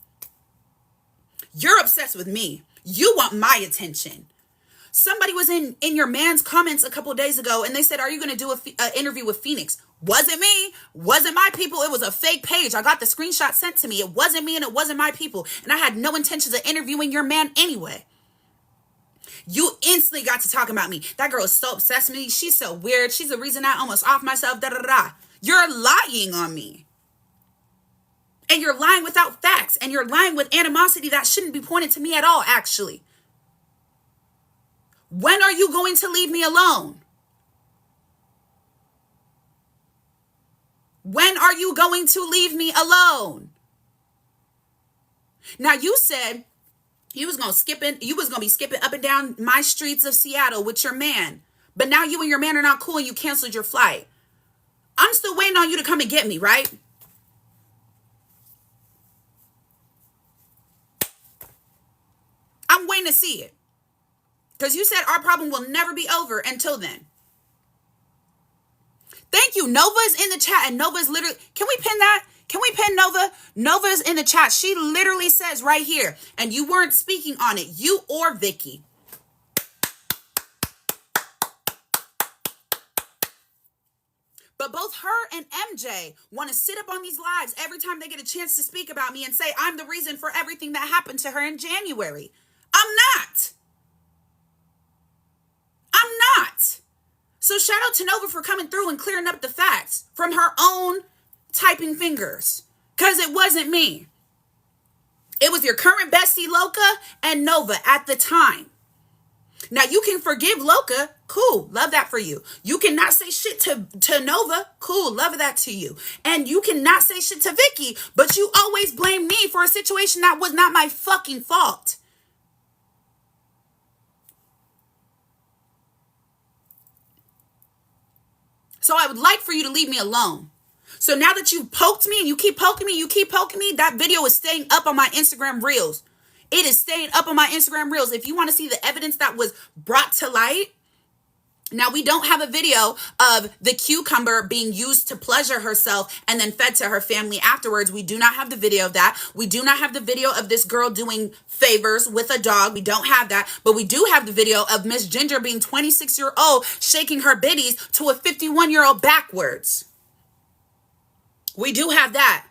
You're obsessed with me. You want my attention. Somebody was in your man's comments a couple of days ago and they said, are you going to do an interview with Feenyx? Wasn't me. Wasn't my people. It was a fake page. I got the screenshot sent to me. It wasn't me and it wasn't my people. And I had no intentions of interviewing your man anyway. You instantly got to talk about me. That girl is so obsessed with me. She's so weird. She's the reason I almost off myself. Da da da. You're lying on me. And you're lying without facts. And you're lying with animosity that shouldn't be pointed to me at all, actually. When are you going to leave me alone? When are you going to leave me alone? Now you said you was going to be skipping up and down my streets of Seattle with your man. But now you and your man are not cool and you canceled your flight. I'm still waiting on you to come and get me, right? I'm waiting to see it. Because you said our problem will never be over until then. Thank you. Nova is in the chat and Nova is literally, can we pin that? Can we pin Nova? Nova is in the chat. She literally says right here, and you weren't speaking on it, you or Vicky. But both her and MJ want to sit up on these lives every time they get a chance to speak about me and say I'm the reason for everything that happened to her in January. I'm not. I'm not. So shout out to Nova for coming through and clearing up the facts from her own typing fingers. Because it wasn't me. It was your current bestie, Loca, and Nova at the time. Now, you can forgive Loca. Cool. Love that for you. You cannot say shit to Nova. Cool. Love that to you. And you cannot say shit to Vicky, but you always blame me for a situation that was not my fucking fault. So I would like for you to leave me alone. So now that you've poked me and you keep poking me, that video is staying up on my Instagram Reels. It is staying up on my Instagram Reels. If you want to see the evidence that was brought to light. Now, we don't have a video of the cucumber being used to pleasure herself and then fed to her family afterwards. We do not have the video of that. We do not have the video of this girl doing favors with a dog. We don't have that. But we do have the video of Miss Ginger being 26-year-old shaking her biddies to a 51-year-old backwards. We do have that.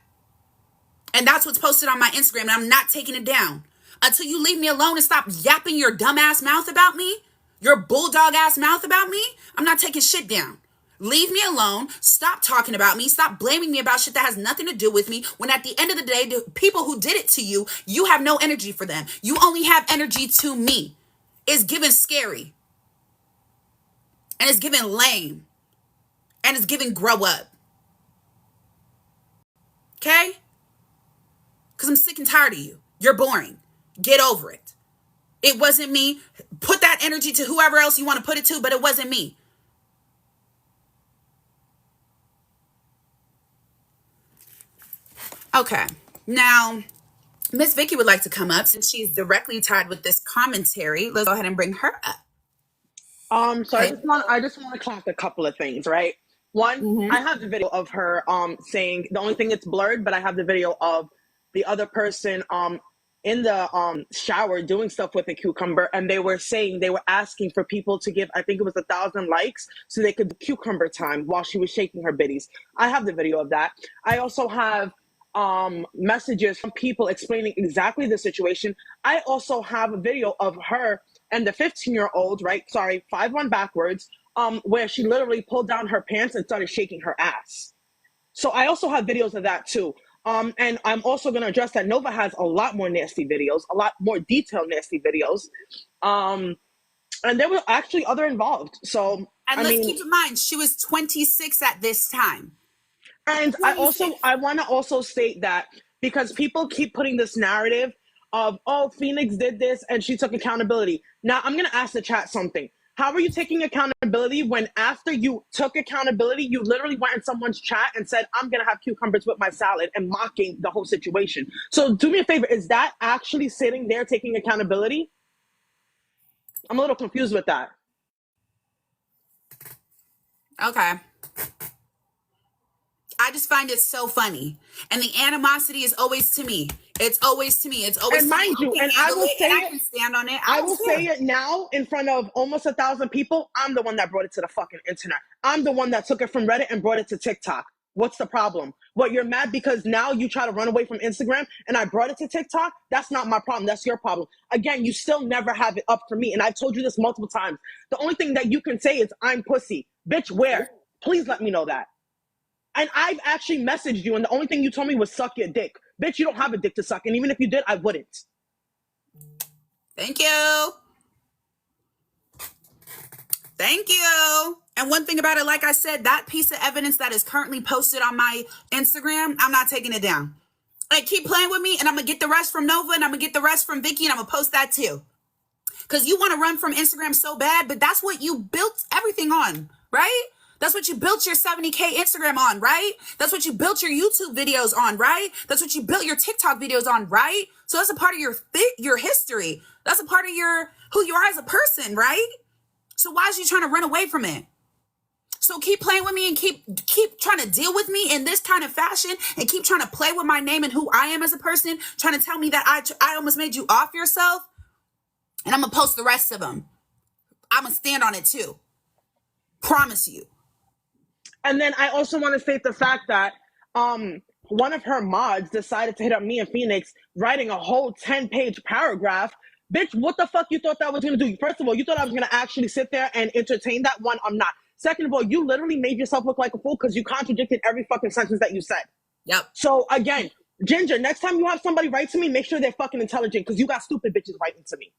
And that's what's posted on my Instagram. And I'm not taking it down until you leave me alone and stop yapping your dumbass mouth about me, your bulldog ass mouth about me. I'm not taking shit down. Leave me alone. Stop talking about me. Stop blaming me about shit that has nothing to do with me. When at the end of the day, the people who did it to you, you have no energy for them. You only have energy to me. It's given scary. And it's given lame. And it's given grow up. Okay? Because I'm sick and tired of you. You're boring. Get over it. It wasn't me. Put that energy to whoever else you want to put it to, but it wasn't me. Okay. Now, Miss Vicky would like to come up since she's directly tied with this commentary. Let's go ahead and bring her up. So okay. I just want to clock a couple of things, right? One, I have the video of her saying the only thing it's blurred, but I have the video of the other person in the shower doing stuff with a cucumber, and they were asking for people to give, I think it was 1,000 likes so they could do cucumber time while she was shaking her biddies. I have the video of that. I also have messages from people explaining exactly the situation. I also have a video of her and the 15-year-old, right? Sorry, 5-1 backwards, where she literally pulled down her pants and started shaking her ass. So I also have videos of that too. And I'm also going to address that Nova has a lot more nasty videos, a lot more detailed nasty videos. And there were actually other involved. So, and let's keep in mind, she was 26 at this time. And 26. I want to also state that because people keep putting this narrative of, oh, Feenyx did this and she took accountability. Now I'm going to ask the chat something. How are you taking accountability when after you took accountability, you literally went in someone's chat and said, I'm going to have cucumbers with my salad, and mocking the whole situation? So do me a favor. Is that actually sitting there taking accountability? I'm a little confused with that. Okay. I just find it so funny. And the animosity is always to me. It's always to me. It's always and to mind me. you, and I will say it, I can stand on it. I will say it now in front of almost 1,000 people. I'm the one that brought it to the fucking internet. I'm the one that took it from Reddit and brought it to TikTok. What's the problem? What, you're mad because now you try to run away from Instagram and I brought it to TikTok? That's not my problem. That's your problem. Again, you still never have it up for me. And I've told you this multiple times. The only thing that you can say is I'm pussy. Bitch, where? Please let me know that. And I've actually messaged you, and the only thing you told me was suck your dick. Bitch, you don't have a dick to suck. And even if you did, I wouldn't. Thank you. Thank you. And one thing about it, like I said, that piece of evidence that is currently posted on my Instagram, I'm not taking it down. Like, keep playing with me, and I'm going to get the rest from Nova, and I'm going to get the rest from Vicky, and I'm going to post that too. Because you want to run from Instagram so bad, but that's what you built everything on, right? That's what you built your 70K Instagram on, right? That's what you built your YouTube videos on, right? That's what you built your TikTok videos on, right? So that's a part of your history. That's a part of who you are as a person, right? So why is you trying to run away from it? So keep playing with me and keep trying to deal with me in this kind of fashion and keep trying to play with my name and who I am as a person, trying to tell me that I almost made you off yourself. And I'm going to post the rest of them. I'm going to stand on it too. Promise you. And then I also want to state the fact that one of her mods decided to hit up me and Feenyx, writing a whole 10-page paragraph. Bitch, what the fuck you thought that was gonna do? First of all, you thought I was gonna actually sit there and entertain that one? I'm not. Second of all, you literally made yourself look like a fool because you contradicted every fucking sentence that you said. Yep. So again, Ginger, next time you have somebody write to me, make sure they're fucking intelligent because you got stupid bitches writing to me.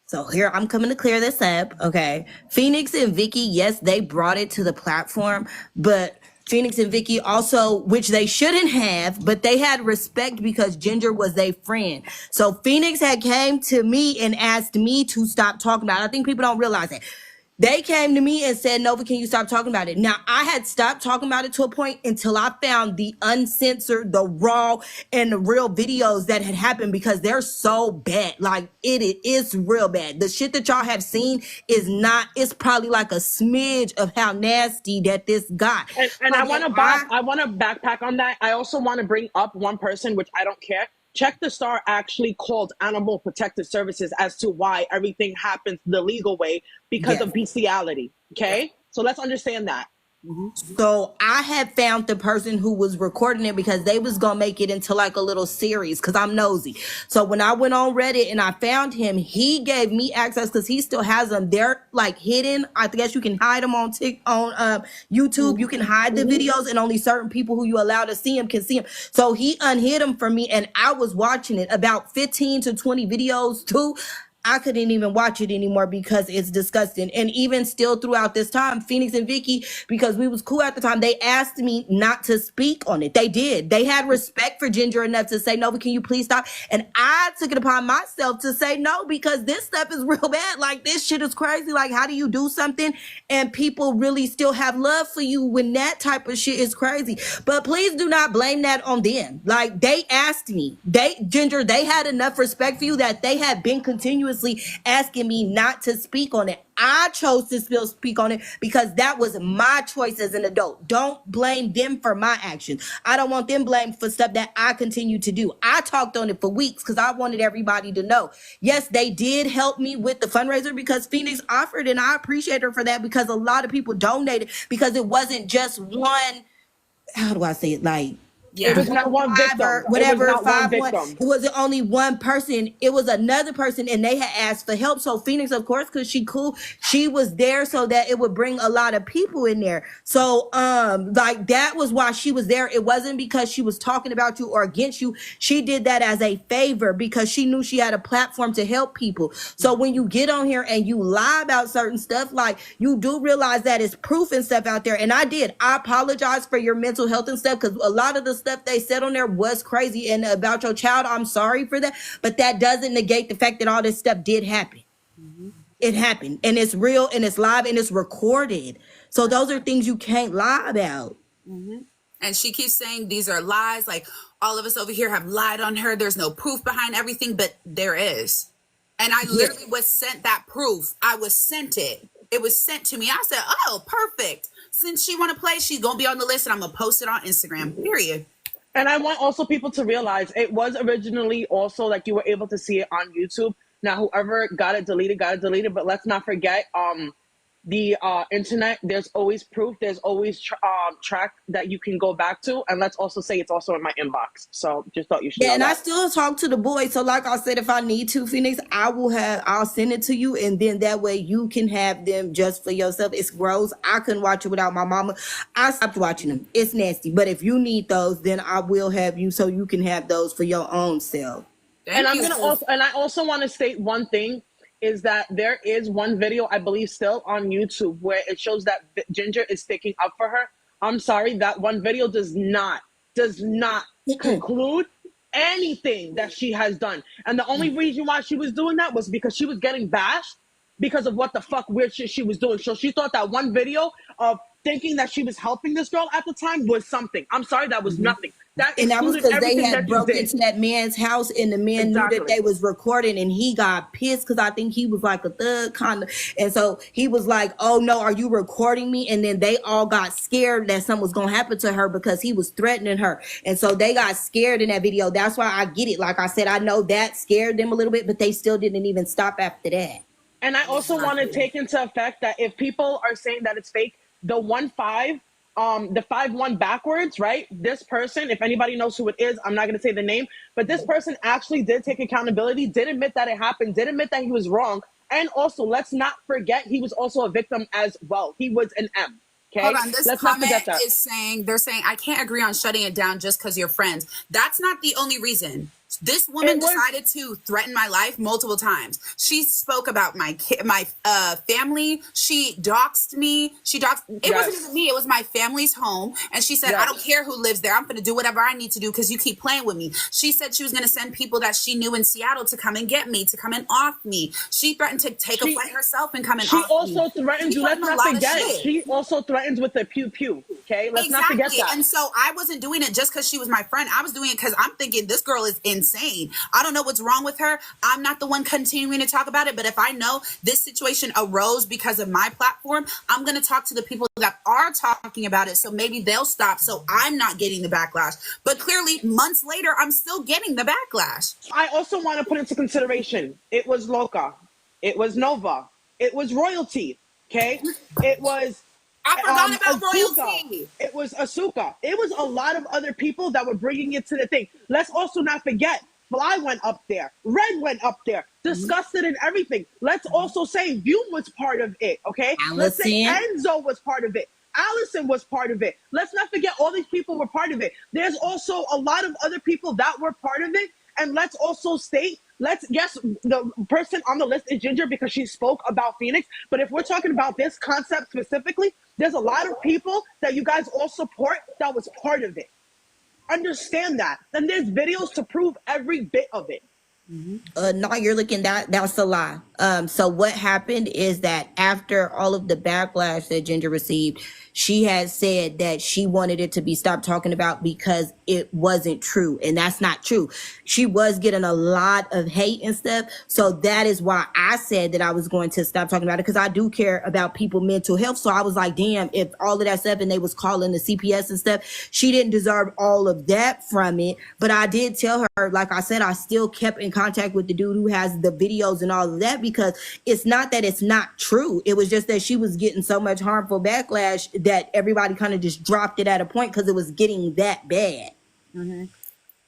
So here I'm coming to clear this up, okay? Feenyx and Vicky, yes, they brought it to the platform, but Feenyx and Vicky also, which they shouldn't have, but they had respect because Ginger was their friend. So Feenyx had came to me and asked me to stop talking about it. I think people don't realize it. They came to me and said, Nova, can you stop talking about it? Now, I had stopped talking about it to a point until I found the uncensored, the raw, and the real videos that had happened because they're so bad. Like, it is real bad. The shit that y'all have seen is not, it's probably like a smidge of how nasty that this got. And I want to backpack on that. I also want to bring up one person, which I don't care. Check the Star actually called Animal Protective Services as to why everything happens the legal way because of bestiality. Okay? So let's understand that. So I had found the person who was recording it because they was gonna make it into like a little series because I'm nosy. So when I went on Reddit and I found him, he gave me access because he still has them. They're like hidden. I guess you can hide them on YouTube. You can hide the videos and only certain people who you allow to see them can see them. So he unhid them from me and I was watching it, about 15 to 20 videos too. I couldn't even watch it anymore because it's disgusting. And even still throughout this time, Feenyx and Vicky, because we was cool at the time, they asked me not to speak on it. They did. They had respect for Ginger enough to say, Nova, can you please stop? And I took it upon myself to say no because this stuff is real bad. Like, this shit is crazy. Like, how do you do something and people really still have love for you when that type of shit is crazy? But please do not blame that on them. Like, they asked me. Ginger, they had enough respect for you that they had been continuously asking me not to speak on it. I chose to still speak on it because that was my choice as an adult. Don't blame them for my actions. I don't want them blamed for stuff that I continue to do. I talked on it for weeks because I wanted everybody to know. Yes, they did help me with the fundraiser because Feenyx offered, and I appreciate her for that because a lot of people donated because it wasn't just one, how do I say it, like, It was not one victim. Whatever, it was not one victim. It wasn't only one person. It was another person, and they had asked for help. So Feenyx, of course, because she cool, she was there so that it would bring a lot of people in there. So, like that was why she was there. It wasn't because she was talking about you or against you. She did that as a favor because she knew she had a platform to help people. So when you get on here and you lie about certain stuff, like you do realize that it's proof and stuff out there. And I apologize for your mental health and stuff because a lot of the stuff they said on there was crazy, and about your child, I'm sorry for that, but that doesn't negate the fact that all this stuff did happen. It happened, and it's real, and it's live, and it's recorded. So those are things you can't lie about. And she keeps saying these are lies, like all of us over here have lied on her, there's no proof behind everything, but there is. And I literally was sent that proof. I was sent it. It was sent to me. I said, oh, perfect. Since she want to play, she's going to be on the list, and I'm going to post it on Instagram, period. And I want also people to realize it was originally also like you were able to see it on YouTube. Now, whoever got it deleted, but let's not forget, the internet, there's always proof, there's always track that you can go back to, and let's also say it's also in my inbox. So just thought you should know and that. I still talk to the boys. So like I said, if I need to, Feenyx, I'll send it to you, and then that way you can have them just for yourself. It's gross. I couldn't watch it without my mama. I stopped watching them. It's nasty. But if you need those, then I will have you so you can have those for your own self. And I also want to state one thing, is that there is one video, I believe still on YouTube, where it shows that Ginger is sticking up for her. I'm sorry, that one video does not conclude anything that she has done. And the only reason why she was doing that was because she was getting bashed because of what the fuck weird shit she was doing. So she thought that one video of thinking that she was helping this girl at the time was something. I'm sorry, that was nothing. And that was because they had broke into that man's house, and the man knew that they was recording, and he got pissed because I think he was like a thug kind of, and so he was like, oh no, are you recording me? And then they all got scared that something was gonna happen to her because he was threatening her, and so they got scared in that video. That's why I get it. Like I said, I know that scared them a little bit, but they still didn't even stop after that. And I also want to take into effect that if people are saying that it's fake, the 1-5, the 5-1 backwards, right? This person, if anybody knows who it is, I'm not going to say the name, but this person actually did take accountability, did admit that it happened, did admit that he was wrong. And also, let's not forget, he was also a victim as well. He was an M. Okay? Hold on, this Let's not comment forget that. is saying, they're saying, I can't agree on shutting it down just because you're friends. That's not the only reason. This woman decided to threaten my life multiple times. She spoke about my family. She doxed me. It wasn't even me. It was my family's home. And she said, I don't care who lives there. I'm going to do whatever I need to do because you keep playing with me. She said she was going to send people that she knew in Seattle to come and get me, to come and off me. She threatened to take a flight herself and come and off me. She also threatens you. Let's not forget. She also threatens with the pew pew. Okay? Let's not forget that. And so I wasn't doing it just because she was my friend. I was doing it because I'm thinking this girl is insane. I don't know what's wrong with her. I'm not the one continuing to talk about it, but if I know this situation arose because of my platform, I'm going to talk to the people that are talking about it, so maybe they'll stop so I'm not getting the backlash. But clearly, months later, I'm still getting the backlash. I also want to put into consideration, it was Loca, it was Nova, it was Royalty, okay? It was... I forgot about Asuka. Royalty. It was Asuka. It was a lot of other people that were bringing it to the thing. Let's also not forget, Fly went up there. Red went up there. Discussed it and everything. Let's also say Vume was part of it, okay? Allison. Let's say Enzo was part of it. Allison was part of it. Let's not forget all these people were part of it. There's also a lot of other people that were part of it. And let's also state, yes, the person on the list is Ginger because she spoke about Feenyx. But if we're talking about this concept specifically, there's a lot of people that you guys all support that was part of it. Understand that. And there's videos to prove every bit of it. No, you're looking that's a lie. So what happened is that after all of the backlash that Ginger received, she had said that she wanted it to be stopped talking about because it wasn't true, and that's not true. She was getting a lot of hate and stuff, so that is why I said that I was going to stop talking about it, because I do care about people's mental health. So I was like, damn, if all of that stuff and they was calling the CPS and stuff, she didn't deserve all of that from it. But I did tell her, like I said, I still kept in contact with the dude who has the videos and all of that, because it's not that it's not true. It was just that she was getting so much harmful backlash that everybody kind of just dropped it at a point because it was getting that bad.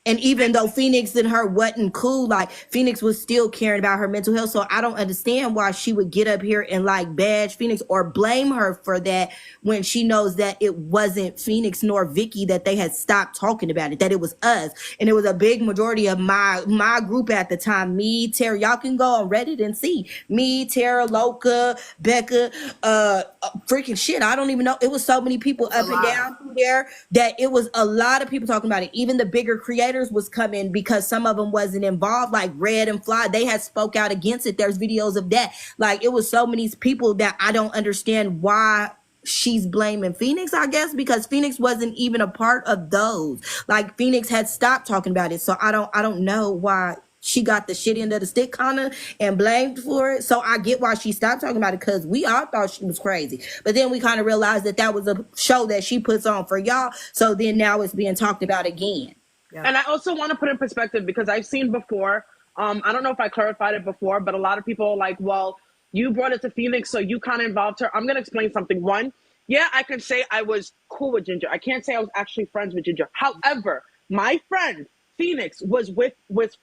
And even though Feenyx and her wasn't cool, like Feenyx was still caring about her mental health. So I don't understand why she would get up here and like bash Feenyx or blame her for that when she knows that it wasn't Feenyx nor Vicky, that they had stopped talking about it, that it was us. And it was a big majority of my group at the time. Me, Tara, y'all can go on Reddit and see. Me, Tara, Loca, Becca, freaking shit. I don't even know. It was so many people up and down through there that it was a lot of people talking about it. Even the bigger creators was coming because some of them wasn't involved, like Red and Fly. They had spoke out against it. There's videos of that. Like, it was so many people that I don't understand why she's blaming Feenyx, I guess, because Feenyx wasn't even a part of those. Like, Feenyx had stopped talking about it. So I don't know why she got the shit end of the stick kind of and blamed for it. So I get why she stopped talking about it, because we all thought she was crazy. But then we kind of realized that that was a show that she puts on for y'all. So then now it's being talked about again. Yeah. And I also want to put in perspective, because I've seen before, I don't know if I clarified it before, but a lot of people are like, well, you brought it to Feenyx, so you kind of involved her. I'm going to explain something. One, yeah, I can say I was cool with Ginger. I can't say I was actually friends with Ginger. However, my friend Feenyx was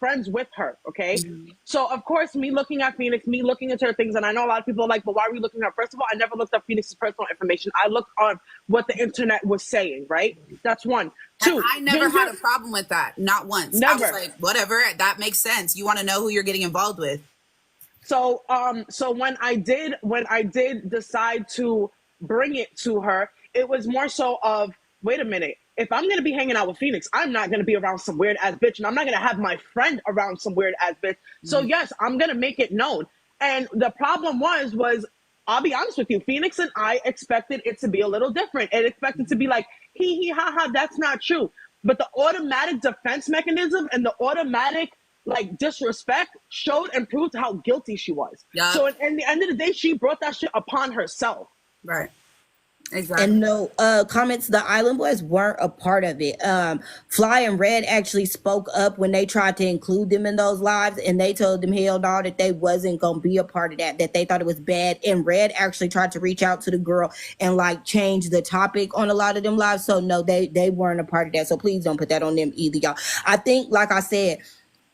friends with her, okay? So, of course, me looking at Feenyx, me looking into her things, and I know a lot of people are like, but why are we looking at her? First of all, I never looked up Feenyx's personal information. I looked on what the internet was saying, right? That's one. Two, and I never had a problem with that. Not once. Never. I was like, whatever, that makes sense. You want to know who you're getting involved with. So, so when I did decide to bring it to her, it was more so of, wait a minute, if I'm going to be hanging out with Feenyx, I'm not going to be around some weird ass bitch, and I'm not going to have my friend around some weird ass bitch. So yes, I'm going to make it known. And the problem was, I'll be honest with you, Feenyx and I expected it to be a little different. And expected to be like, hee hee ha ha, that's not true. But the automatic defense mechanism and the automatic like disrespect showed and proved how guilty she was. So at the end of the day, she brought that shit upon herself. Right. Exactly. And no comments, the Island Boys weren't a part of it. Fly and Red actually spoke up when they tried to include them in those lives, and they told them hell no, that they wasn't gonna be a part of that they thought it was bad. And Red actually tried to reach out to the girl and like change the topic on a lot of them lives. So no, they weren't a part of that. So please don't put that on them either, y'all. I think, like I said,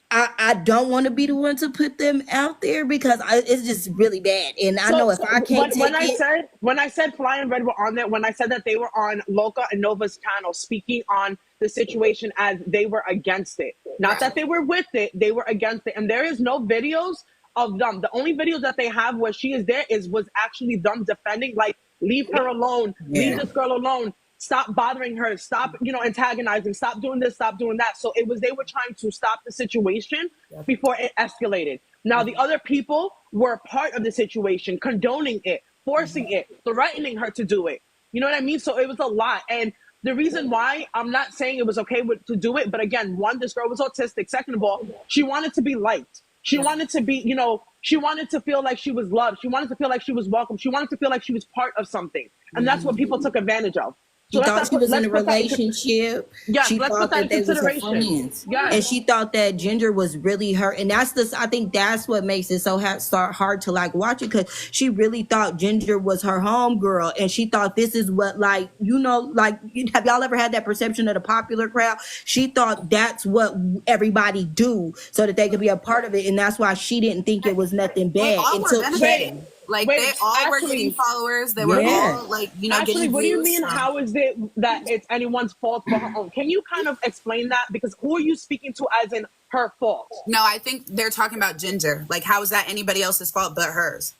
I don't want to be the one to put them out there because it's just really bad. And I know if I can't take it. When I said Fly and Red were on there, when I said that they were on Loca and Nova's channel speaking on the situation as they were against it, not that they were with it, they were against it. And there is no videos of them. The only videos that they have where she is there was actually them defending, like, leave her alone, leave this girl alone, stop bothering her, stop, antagonizing, stop doing this, stop doing that. So they were trying to stop the situation before it escalated. Now the other people were part of the situation, condoning it, forcing it, threatening her to do it. You know what I mean? So it was a lot. And the reason why I'm not saying it was okay to do it, but again, one, this girl was autistic. Second of all, she wanted to be liked. She wanted to be, she wanted to feel like she was loved. She wanted to feel like she was welcome. She wanted to feel like she was part of something. And that's what people took advantage of. She thought she was in a relationship. Yes, she let's thought put that that they in was her consideration. friends. Yes. And she thought that Ginger was really her. And I think that's what makes it so hard to like watch it, because she really thought Ginger was her homegirl. And she thought this is what, like, have y'all ever had that perception of the popular crowd? She thought that's what everybody do so that they could be a part of it. And that's why she didn't think it was nothing They bad all were until benefiting. Like, they all were getting followers. They were all, like, getting what do you views. mean? How is it that it's anyone's fault for her own? Can you kind of explain that? Because who are you speaking to as in her fault? No, I think they're talking about Ginger. Like, how is that anybody else's fault but hers?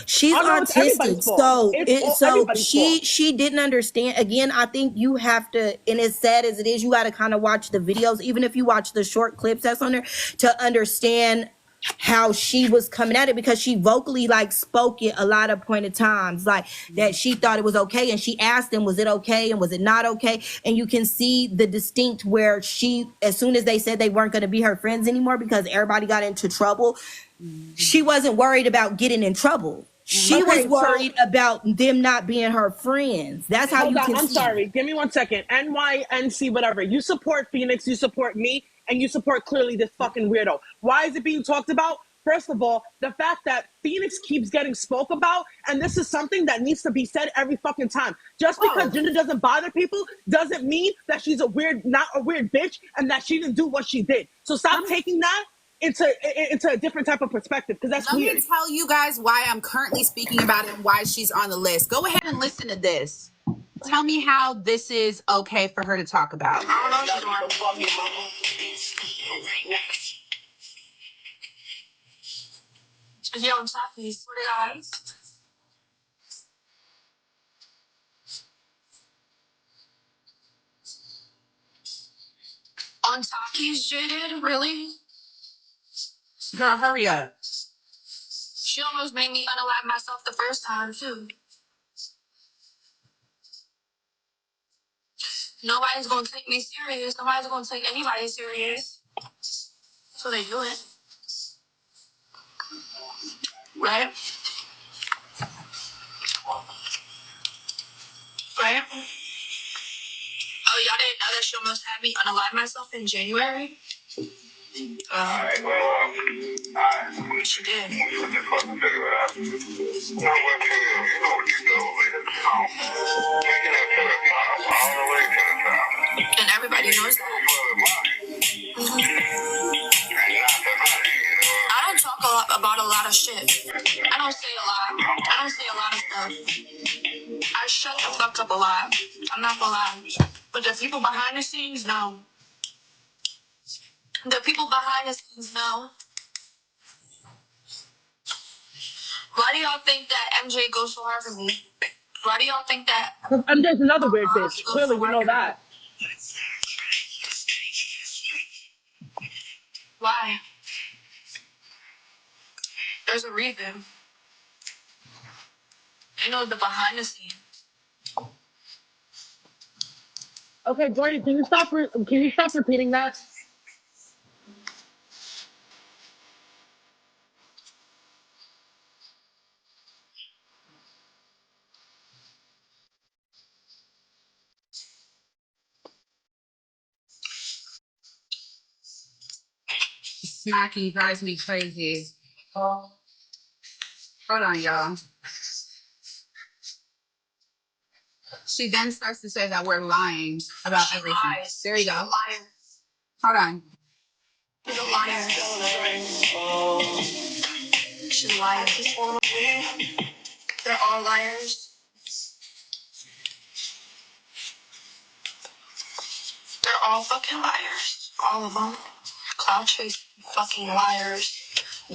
She's Oh, no, it's everybody's autistic, fault. so Everybody's fault. she didn't understand. Again, I think you have to, and as sad as it is, you got to kind of watch the videos, even if you watch the short clips that's on there, to understand how she was coming at it, because she vocally like spoke it a lot of point of times, like that she thought it was okay, and she asked them, was it okay and was it not okay? And you can see the distinct where she, as soon as they said they weren't going to be her friends anymore because everybody got into trouble, she wasn't worried about getting in trouble. She was worried about them not being her friends. That's how you can I'm see. sorry. Give me 1 second. NYNC, whatever. You support Feenyx, you support me, and you support clearly this fucking weirdo. Why is it being talked about? First of all, the fact that Feenyx keeps getting spoke about, and this is something that needs to be said every fucking time. Just because Ginger doesn't bother people doesn't mean that she's not a weird bitch, and that she didn't do what she did. So stop taking that into a different type of perspective, because that's weird. Let me tell you guys why I'm currently speaking about it and why she's on the list. Go ahead and listen to this. Tell me how this is okay for her to talk about. Yo, I'm sorry. Swear to God. On Taki's jaded, really? Girl, hurry up. She almost made me unalive myself the first time, too. Nobody's gonna take me serious. Nobody's gonna take anybody serious. So they do it. Right? Right? Oh, y'all didn't know that she almost had me unalive myself in January? She did. And everybody knows that. I don't talk about a lot of shit. I don't say a lot. I don't say a lot of stuff. I shut the fuck up a lot. I'm not gonna lie. But the people behind the scenes know. The people behind the scenes know. Why do y'all think that MJ goes so hard for me? Why do y'all think that? And there's another weird bitch. Clearly, we know that. Why? There's a reason. They know the behind the scenes. Okay, Jordan, can you stop repeating that? smacking drives me crazy. Hold on, y'all. She then starts to say that we're lying about everything. There you go. Hold on. She's a liar. She's lying. They're all liars. They're all fucking liars. All of them. Cloud chase fucking liars.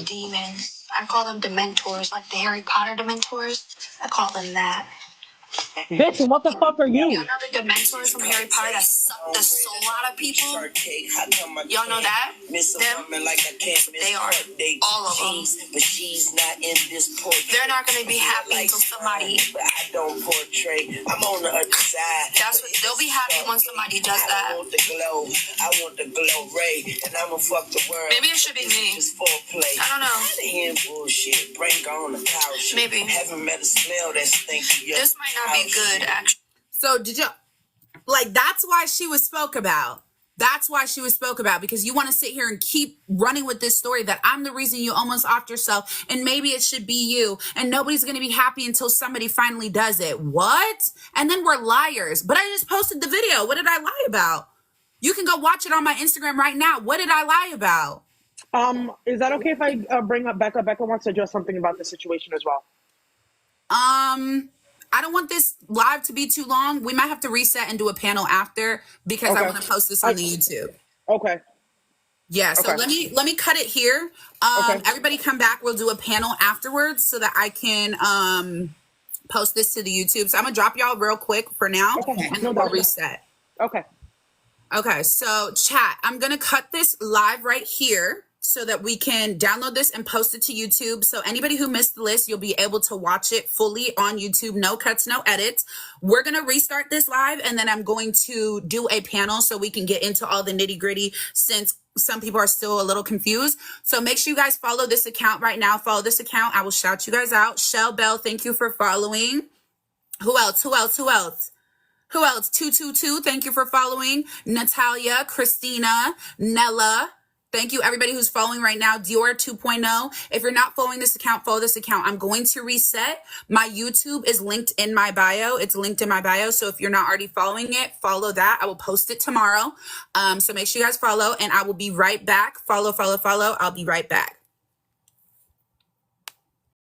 Demons. I call them dementors, like the Harry Potter dementors. I call them that. Bitch, what the fuck are you? Y'all know the dementors from Harry Potter that suck the soul out of people? Y'all know that? Them? They are. All of them. They're not going to be happy until somebody... That's what... They'll be happy when somebody does that. I want the glow ray, and I'ma fuck the world. Maybe it should be me. I don't know. Maybe. This might not be good, actually. So did you like? That's why she was spoke about. That's why she was spoke about, because you want to sit here and keep running with this story that I'm the reason you almost offed yourself, and maybe it should be you, and nobody's going to be happy until somebody finally does it. What? And then we're liars. But I just posted the video. What did I lie about? You can go watch it on my Instagram right now. What did I lie about? Is that okay if I bring up Becca? Becca wants to address something about the situation as well. I don't want this live to be too long. We might have to reset and do a panel after, because I want to post this on the YouTube. Okay. Yeah, so let me cut it here. Everybody come back. We'll do a panel afterwards so that I can post this to the YouTube. So I'm gonna drop y'all real quick for now, and then we'll reset. Okay, so chat, I'm gonna cut this live right here so that we can download this and post it to YouTube. So anybody who missed the list, you'll be able to watch it fully on YouTube. No cuts, no edits. We're going to restart this live, and then I'm going to do a panel so we can get into all the nitty gritty, since some people are still a little confused. So make sure you guys follow this account right now. Follow this account. I will shout you guys out. Shell Bell, thank you for following. Who else? 222, thank you for following. Natalia, Christina, Nella. Thank you, everybody who's following right now. Dior 2.0. If you're not following this account, follow this account. I'm going to reset. My YouTube is linked in my bio. It's linked in my bio. So if you're not already following it, follow that. I will post it tomorrow. So make sure you guys follow, and I will be right back. Follow. I'll be right back.